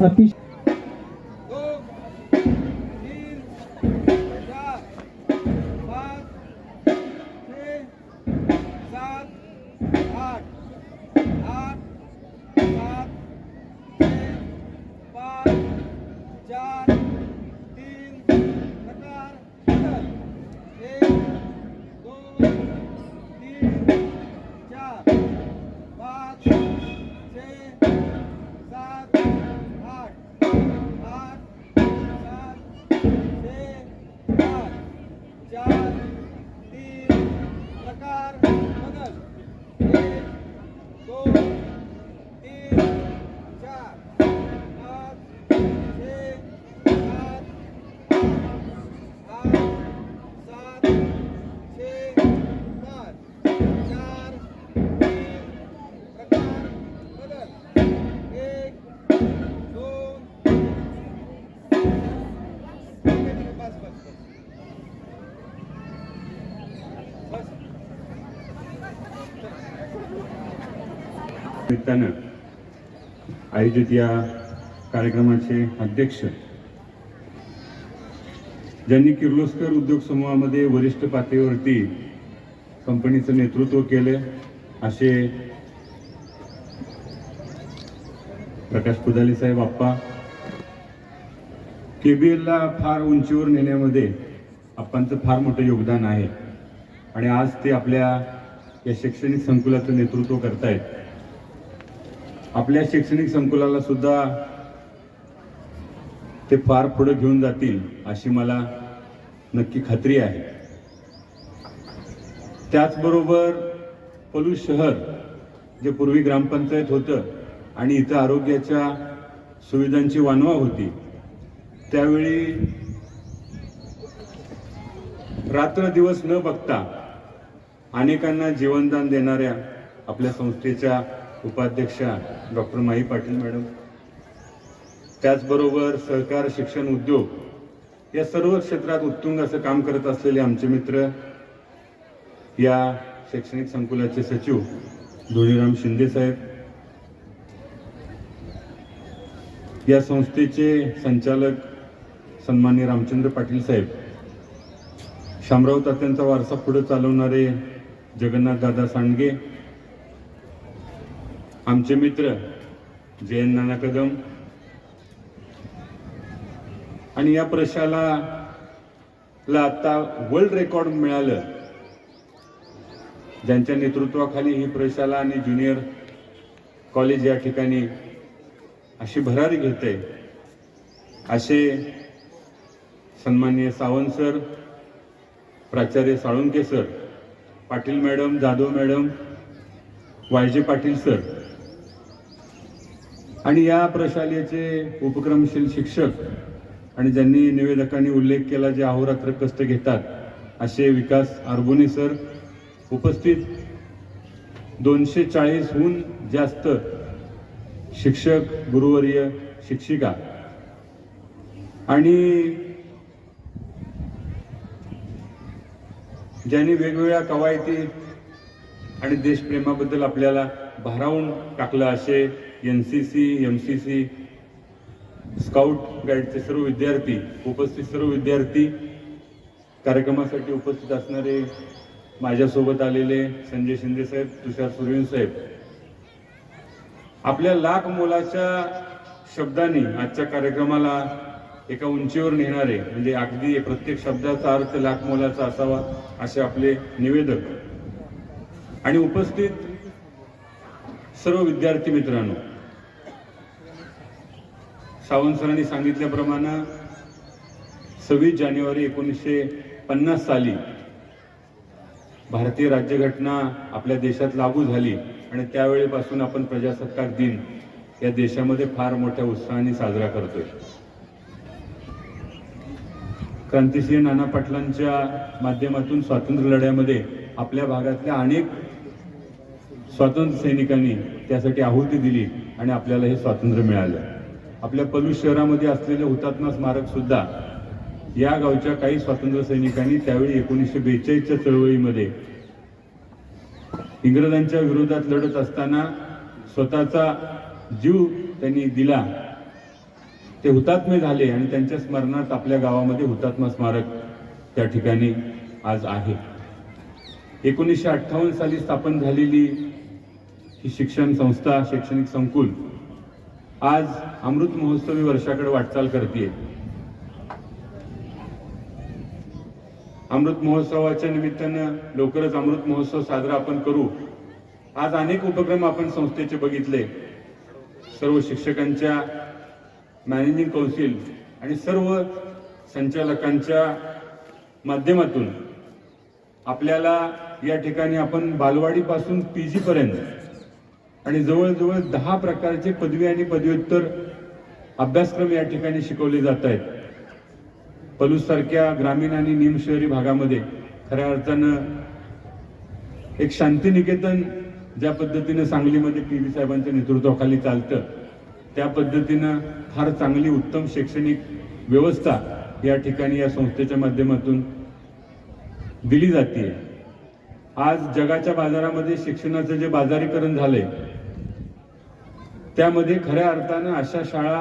अतिशय निमित्तानं आयोजित या कार्यक्रमाचे अध्यक्ष, ज्यांनी किर्लोस्कर उद्योग समूहामध्ये वरिष्ठ पातळीवरती कंपनीचं नेतृत्व केले, असे प्रकाश पुदाले साहेब आप्पा. केबीएलला फार उंचीवर नेण्यामध्ये आप्पांचं फार मोठं योगदान आहे आणि आज ते आपल्या या शैक्षणिक संकुलाचं नेतृत्व करतायत. आपल्या शैक्षणिक संकुलाला सुद्धा ते फार पुढे घेऊन जातील अशी मला नक्की खात्री आहे. त्याचबरोबर पलूस शहर जे पूर्वी ग्रामपंचायत होतं आणि इथं आरोग्याच्या सुविधांची वानवा होती, त्यावेळी रात्र दिवस न बघता अनेकांना जीवनदान देणाऱ्या आपल्या संस्थेच्या उपाध्यक्षा डॉक्टर माई पाटील मॅडम, त्याचबरोबर सहकार, शिक्षण, उद्योग या सर्व क्षेत्रात उत्तुंग असं काम करत असलेले आमचे मित्र, या शैक्षणिक संकुलाचे सचिव धोणीराम शिंदे साहेब, या संस्थेचे संचालक सन्माननीय रामचंद्र पाटील साहेब, शामराव तात्यांचा वारसा पुढे चालवणारे जगन्नाथ दादा सांडगे, आमचे मित्र जयंत नाना कदम, आणि या प्रशाला आता वर्ल्ड रेकॉर्ड मिळालं, ज्यांच्या नेतृत्वाखाली ही प्रशाला आणि ज्युनियर कॉलेज या ठिकाणी अशी भरारी घेते, असे सन्माननीय सावंत सर, प्राचार्य Salunke sir, Patil madam, Jadhav madam, Y J Patil sir आणि या प्रशालेचे उपक्रमशील शिक्षक आणि ज्यांनी निवेदकांनी उल्लेख केला, जे अहोरात्र कष्ट घेतात, असे विकास आरबोने सर, उपस्थित 240हून जास्त शिक्षक, गुरुवर्य, शिक्षिका आणि ज्यांनी वेगवेगळ्या कवायती आणि देशप्रेमाबद्दल आपल्याला भारावून टाकलं, असे NCC, MCC, स्काउट गाईडचे सर्व विद्यार्थी, उपस्थित सर्व विद्यार्थी, कार्यक्रमासाठी उपस्थित असणारे माझ्यासोबत आलेले संजय शिंदे साहेब, तुषार सुर्वे साहेब, आपल्या लाख मोलाच्या शब्दांनी आजच्या कार्यक्रमाला एका उंचीवर नेणारे, म्हणजे अगदी प्रत्येक शब्दाचा अर्थ लाख मोलाचा असावा असे आपले निवेदक आणि उपस्थित सर्व विद्यार्थी मित्रांनो, सावंत सरांनी सांगितल्याप्रमाणे 26 जानेवारी 1950 साली भारतीय राज्यघटना आपल्या देशात लागू झाली आणि त्यावेळेपासून आपण प्रजासत्ताक दिन या देशामध्ये फार मोठ्या उत्साहाने साजरा करतोय. क्रांतिसिंह नाना पाटलांच्या माध्यमातून स्वातंत्र्य लढ्यामध्ये आपल्या भागातल्या अनेक स्वातंत्र्य सैनिकांनी त्यासाठी आहुती दिली आणि आपल्याला हे स्वातंत्र्य मिळालं. आपल्या पलूस शहरामध्ये असलेले हुतात्मा स्मारक सुद्धा या गावच्या काही स्वातंत्र्य सैनिकांनी त्यावेळी 1942च्या चळवळीमध्ये इंग्रजांच्या विरोधात लढत असताना स्वतःचा जीव त्यांनी दिला ते हुतात्मे झाले आणि त्यांच्या स्मरणार्थ आपल्या गावामध्ये हुतात्मा स्मारक त्या ठिकाणी आज आहे. 1958 साली स्थापन झालेली ही शिक्षण संस्था, शैक्षणिक संकुल आज अमृत महोत्सवी वर्षाकडे वाटचाल करते. अमृत महोत्सवाच्या निमित्तानं लवकरच अमृत महोत्सव साजरा आपण करू. आज अनेक उपक्रम आपण संस्थेचे बघितले. सर्व शिक्षकांच्या, मॅनेजिंग कौन्सिल आणि सर्व संचालकांच्या माध्यमातून आपल्याला या ठिकाणी आपण बालवाडीपासून PG पर्यंत आणि जवळजवळ 10 प्रकारचे पदवी आणि पदव्युत्तर अभ्यासक्रम या ठिकाणी शिकवले जात आहेत. पलूस सारख्या ग्रामीण आणि निमशहरी भागामध्ये खऱ्या अर्थानं एक शांतिनिकेतन ज्या पद्धतीनं सांगलीमध्ये PV साहेबांच्या नेतृत्वाखाली चालतं, त्या पद्धतीनं फार चांगली उत्तम शैक्षणिक व्यवस्था या ठिकाणी या संस्थेच्या माध्यमातून दिली जाते. आज जगाच्या बाजारामध्ये शिक्षणाचं जे बाजारीकरण झालंय त्यामध्ये खऱ्या अर्थानं अशा शाळा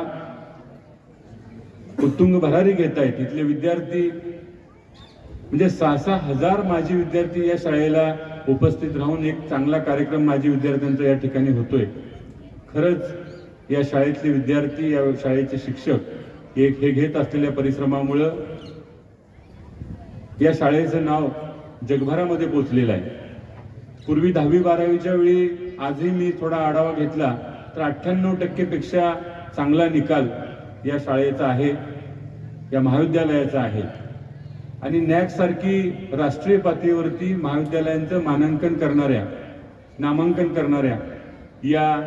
उत्तुंग भरारी घेत आहेत. इथले विद्यार्थी म्हणजे 6-6 हजार माजी विद्यार्थी या शाळेला उपस्थित राहून एक चांगला कार्यक्रम माजी विद्यार्थ्यांचा या ठिकाणी होतोय. खरंच या शाळेतले विद्यार्थी, या शाळेचे शिक्षक हे घेत असलेल्या परिश्रमामुळं या शाळेचं नाव जगभरामध्ये पोचलेलं आहे. पूर्वी 10वी-12वीच्या वेळी, आजही मी थोडा आढावा घेतला तर 98% पेक्षा चांगला निकाल या शाळेचा आहे, या महाविद्यालयाचा आहे. आणि नॅक सारखी राष्ट्रीय पातळीवरती महाविद्यालयांचं नामांकन करणाऱ्या या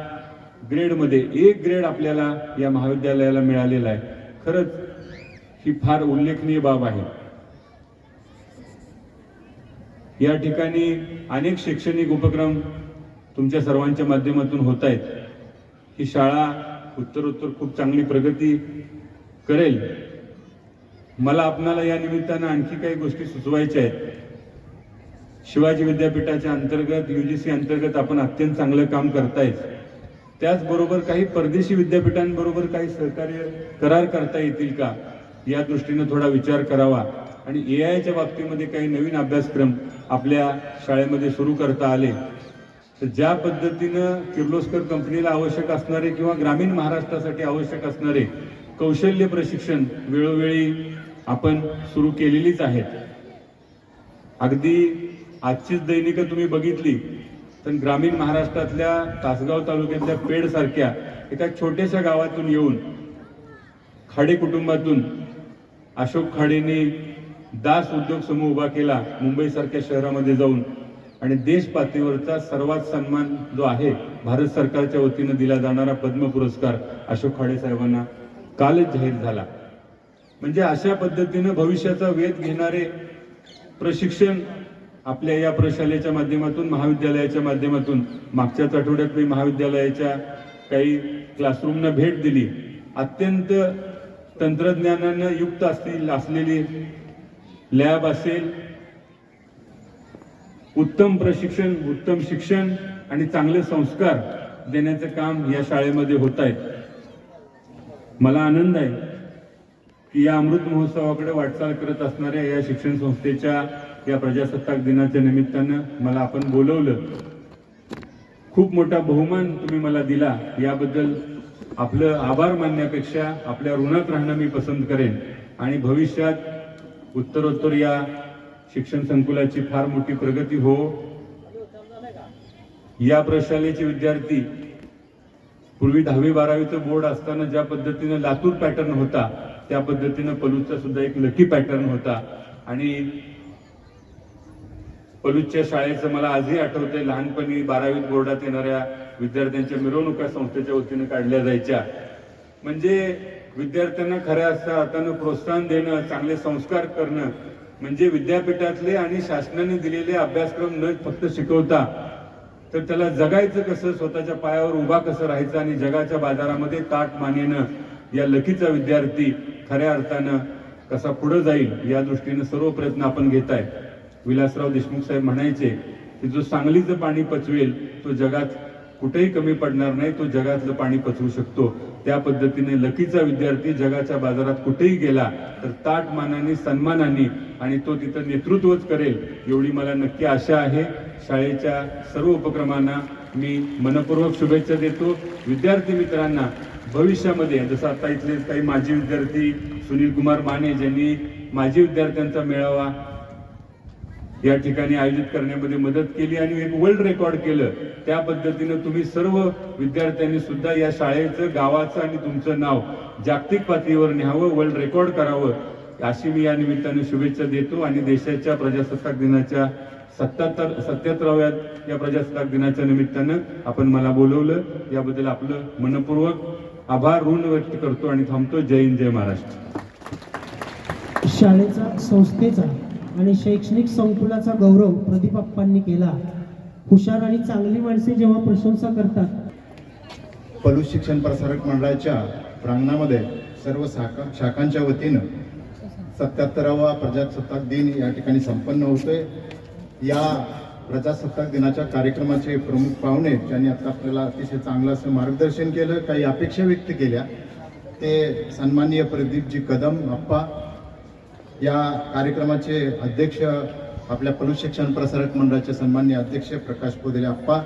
ग्रेडमध्ये 1 ग्रेड आपल्याला या महाविद्यालयाला मिळालेला आहे. खरंच ही फार उल्लेखनीय बाब आहे. या ठिकाणी अनेक शैक्षणिक उपक्रम तुमच्या सर्वांच्या माध्यमातून होत आहेत. ही शाळा उत्तरोत्तर खूप चांगली प्रगती करेल. मला आपणाला या निमित्तानं आणखी काही गोष्टी सुचवायच्या आहेत. शिवाजी विद्यापीठाच्या अंतर्गत, UGC अंतर्गत आपण अत्यंत चांगलं काम करतायच. त्याचबरोबर काही परदेशी विद्यापीठांबरोबर काही सहकार्य करार करता येतील का, या दृष्टीनं थोडा विचार करावा. आणि AI बाबतीमध्ये काही नवीन अभ्यासक्रम आपल्या शाळेमध्ये सुरू करता आले तर ज्या पद्धतीनं किर्लोस्कर कंपनीला आवश्यक असणारे किंवा ग्रामीण महाराष्ट्रासाठी आवश्यक असणारे कौशल्य प्रशिक्षण वेळोवेळी आपण सुरू केलेलीच आहेत. अगदी आजचीच दैनिकं तुम्ही बघितली तर ग्रामीण महाराष्ट्रातल्या तासगाव तालुक्यातल्या पेड सारख्या एका छोट्याशा गावातून येऊन खाडे कुटुंबातून अशोक खाडेंनी दास उद्योग समूह उभा केला मुंबईसारख्या शहरामध्ये जाऊन. आणि देश पातळीवरचा सर्वात सन्मान जो आहे भारत सरकारच्या वतीनं दिला जाणारा पद्म पुरस्कार अशोक खाडे साहेबांना कालच जाहीर झाला. म्हणजे अशा पद्धतीनं भविष्याचा वेध घेणारे प्रशिक्षण आपल्या या प्रशालेच्या माध्यमातून, महाविद्यालयाच्या माध्यमातून. मागच्याच आठवड्यात मी महाविद्यालयाच्या काही क्लासरूमना भेट दिली. अत्यंत तंत्रज्ञानानं युक्त असलेली लॅब असेल, उत्तम प्रशिक्षण, उत्तम शिक्षण आणि चांगले संस्कार देण्याचं काम या शाळेमध्ये होत आहे. मला आनंद आहे की या अमृत महोत्सवाकडे वाटचाल करत असणाऱ्या या शिक्षण संस्थेच्या या प्रजासत्ताक दिनाच्या निमित्तानं मला आपण बोलवलं. खूप मोठा बहुमान तुम्ही मला दिला, याबद्दल आपलं आभार मानण्यापेक्षा आपल्या ऋणात राहणं मी पसंत करेन. आणि भविष्यात उत्तरोत्तर या शिक्षण संकुलाची फार मोठी प्रगती हो. या प्रशालेचे विद्यार्थी पूर्वी 10वी-12वीचं बोर्ड असताना ज्या पद्धतीनं लातूर पॅटर्न होता त्या पद्धतीनं पलूसचा सुद्धा एक लकी पॅटर्न होता. आणि पलूसच्या शाळेचं मला आजही आठवतंय, लहानपणी 12वीत बोर्डात येणाऱ्या विद्यार्थ्यांच्या मिरवणुका संस्थेच्या वतीनं काढल्या जायच्या. म्हणजे विद्यार्थ्यांना खऱ्या अर्थानं प्रोत्साहन देणं, चांगले संस्कार करणं, म्हणजे विद्यापीठातले आणि शासनाने दिलेले अभ्यासक्रम न फक्त शिकवता तर त्याला जगायचं कसं, स्वतःच्या पायावर उभा कसं राहायचं आणि जगाच्या बाजारामध्ये ताठ मानेनं या लकीचा विद्यार्थी खऱ्या अर्थानं कसा पुढे जाईल या दृष्टीनं सर्व प्रयत्न आपण घेत आहे. विलासराव देशमुख साहेब म्हणायचे की जो सांगलीचं पाणी पचवेल तो जगात कुठेही कमी पडणार नाही, तो जगातलं पाणी पचवू शकतो. त्या पद्धतीने लकीचा विद्यार्थी जगाच्या बाजारात कुठेही गेला तर ताट मानाने सन्मानाने आणि तो तिथं नेतृत्वच करेल एवढी मला नक्की आशा आहे. शाळेच्या सर्व उपक्रमांना मी मनपूर्वक शुभेच्छा देतो. विद्यार्थी मित्रांना भविष्यामध्ये जसं आता इथले काही माजी विद्यार्थी सुनील कुमार माने ज्यांनी माजी विद्यार्थ्यांचा मेळावा या ठिकाणी आयोजित करण्यामध्ये मदत केली आणि एक वर्ल्ड रेकॉर्ड केलं, त्या पद्धतीनं तुम्ही सर्व विद्यार्थ्यांनी सुद्धा या शाळेचं, गावाचं आणि तुमचं नाव जागतिक पातळीवर न्यावं, वर्ल्ड रेकॉर्ड करावं अशी मी या निमित्ताने शुभेच्छा देतो. आणि देशाच्या प्रजासत्ताक दिनाच्या 77व्या या प्रजासत्ताक दिनाच्या निमित्तानं आपण मला बोलवलं याबद्दल आपलं मनपूर्वक आभार ऋण व्यक्त करतो आणि थांबतो. जय हिंद, जय महाराष्ट्र. शाळेचा, संस्थेचा आणि शैक्षणिक संकुलाचा गौरव प्रदीप अप्पांनी केला. हुशार आणि चांगली माणसे जेव्हा प्रशंसा करतात. पलूस शिक्षण प्रसारक मंडळाच्या प्रांगणामध्ये सर्व शाखांच्या वतीनं 77वा प्रजासत्ताक दिन या ठिकाणी संपन्न होतोय. या प्रजासत्ताक दिनाच्या कार्यक्रमाचे प्रमुख पाहुणे ज्यांनी आता आपल्याला अतिशय चांगलं असं मार्गदर्शन केलं, काही अपेक्षा व्यक्त केल्या, ते सन्माननीय प्रदीपजी कदम अप्पा. या कार्यक्रमाचे अध्यक्ष आपल्या पलूस शिक्षण प्रसारक मंडळाचे सन्माननीय अध्यक्ष प्रकाश पोदेले अप्पा.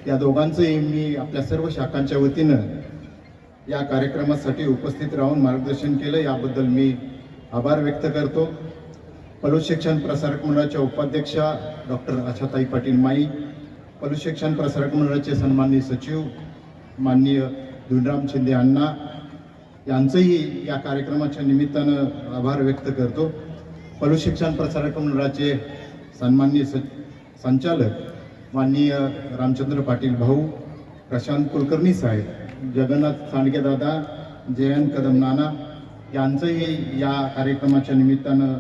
या दोघांचंही मी आपल्या सर्व शाखांच्या वतीनं या कार्यक्रमासाठी उपस्थित राहून मार्गदर्शन केलं, याबद्दल मी आभार व्यक्त करतो. पलूस शिक्षण प्रसारक मंडळाच्या उपाध्यक्षा डॉक्टर आशाताई पाटील माई, पलूस शिक्षण प्रसारक मंडळाचे सन्माननीय सचिव माननीय धुनराम शिंदे अण्णा यांचंही या कार्यक्रमाच्या निमित्तानं आभार व्यक्त करतो. पलूस शिक्षण प्रसारक मंडळाचे सन्माननीय संचालक माननीय रामचंद्र पाटील भाऊ, प्रशांत कुलकर्णी साहेब, जगन्नाथ सांडगे दादा, जयंत कदम नाना यांचंही या कार्यक्रमाच्या निमित्तानं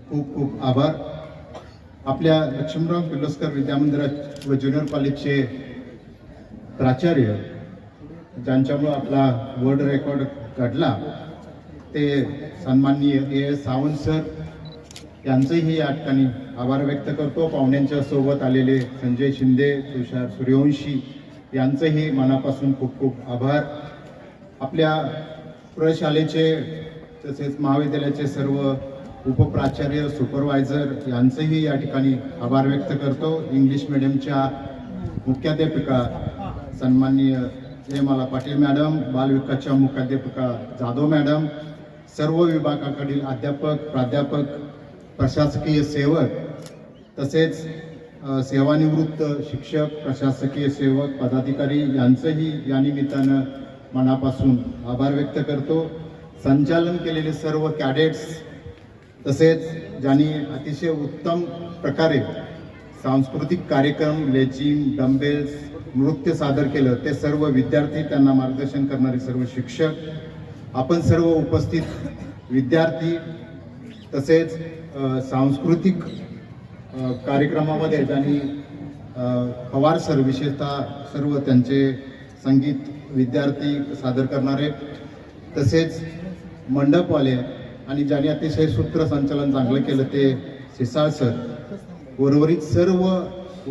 खूप खूप आभार. आपल्या लक्ष्मणराव किर्लोस्कर विद्यामंदिरात व ज्युनियर कॉलेजचे प्राचार्य ज्यांच्यामुळं आपला वर्ल्ड रेकॉर्ड घडला ते सन्माननीय A.S. सावंत सर यांचंही या ठिकाणी आभार व्यक्त करतो. पाहुण्यांच्या सोबत आलेले संजय शिंदे, तुषार सूर्यवंशी यांचंही मनापासून खूप खूप आभार. आपल्या प्रशालेचे तसेच महाविद्यालयाचे सर्व उपप्राचार्य, सुपरवायझर यांचंही या ठिकाणी आभार व्यक्त करतो. इंग्लिश मिडियमच्या मुख्याध्यापिका सन्माननीय जयमाला पाटील मॅडम, बालविकासच्या मुख्याध्यापिका जाधव मॅडम, सर्व विभागाकडील अध्यापक, प्राध्यापक, प्रशासकीय सेवक तसेच सेवानिवृत्त शिक्षक, प्रशासकीय सेवक, पदाधिकारी यांचंही या निमित्तानं मनापासून आभार व्यक्त करतो. संचालन केलेले सर्व कॅडेट्स तसेच ज्यांनी अतिशय उत्तम प्रकारे सांस्कृतिक कार्यक्रम, लेझिम, डंबेल्स, नृत्य सादर केलं ते सर्व विद्यार्थी, त्यांना मार्गदर्शन करणारे सर्व शिक्षक, आपण सर्व उपस्थित विद्यार्थी तसेच सांस्कृतिक कार्यक्रमामध्ये ज्यांनी पवार सर विशेषतः सर्व त्यांचे संगीत विद्यार्थी सादर करणारे तसेच मंडपवाले आणि ज्यांनी अतिशय सूत्रसंचालन चांगलं केलं ते सिसाळ सर, उर्वरित सर्व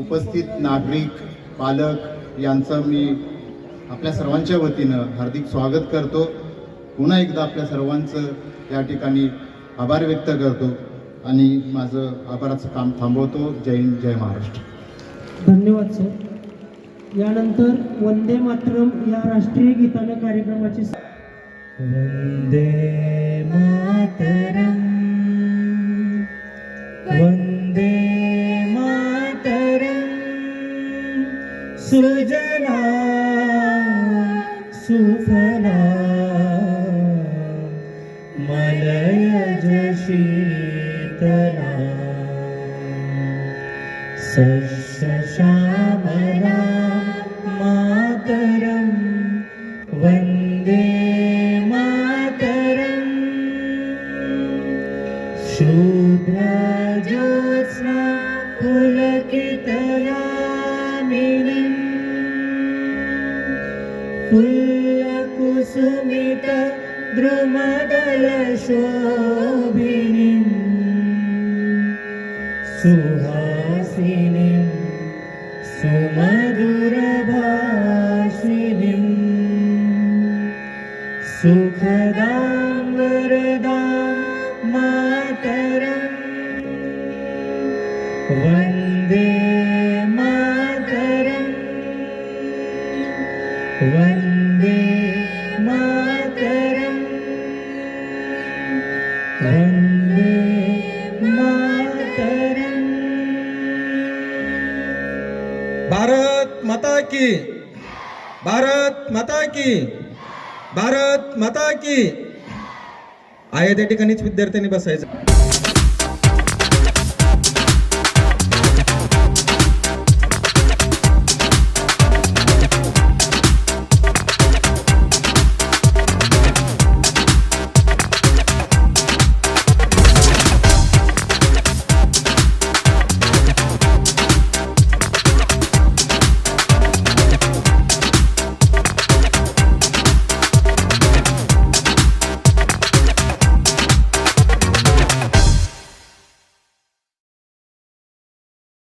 उपस्थित नागरिक, पालक यांचं मी आपल्या सर्वांच्या वतीनं हार्दिक स्वागत करतो. पुन्हा एकदा आपल्या सर्वांचं या ठिकाणी आभार व्यक्त करतो आणि माझं आभाराचं काम थांबवतो. जय हिंद, जय महाराष्ट्र. धन्यवाद सर. यानंतर वंदे मातरम या राष्ट्रीय गीतानं कार्यक्रमाची वंदे मातरम, वंदे मातरम, सुजला सुफला मलयज शीतला सस्यश्यामला मातरम, वंदे मातरम, शुभ्रज्योत्स्ना पुलकितयामिनीं फुल्लकुसुमित द्रुमदलशोभिनीं सुहासिनीं सुमधुरभाषिणीं सुखदां वरदां मातरम् वन्दे मातरम् वन्दे मातरम् वन्दे मातरम्। भारत माता की, भारत माता की, भारत माता की। आहे त्या ठिकाणीच विद्यार्थ्यांनी बसायचं।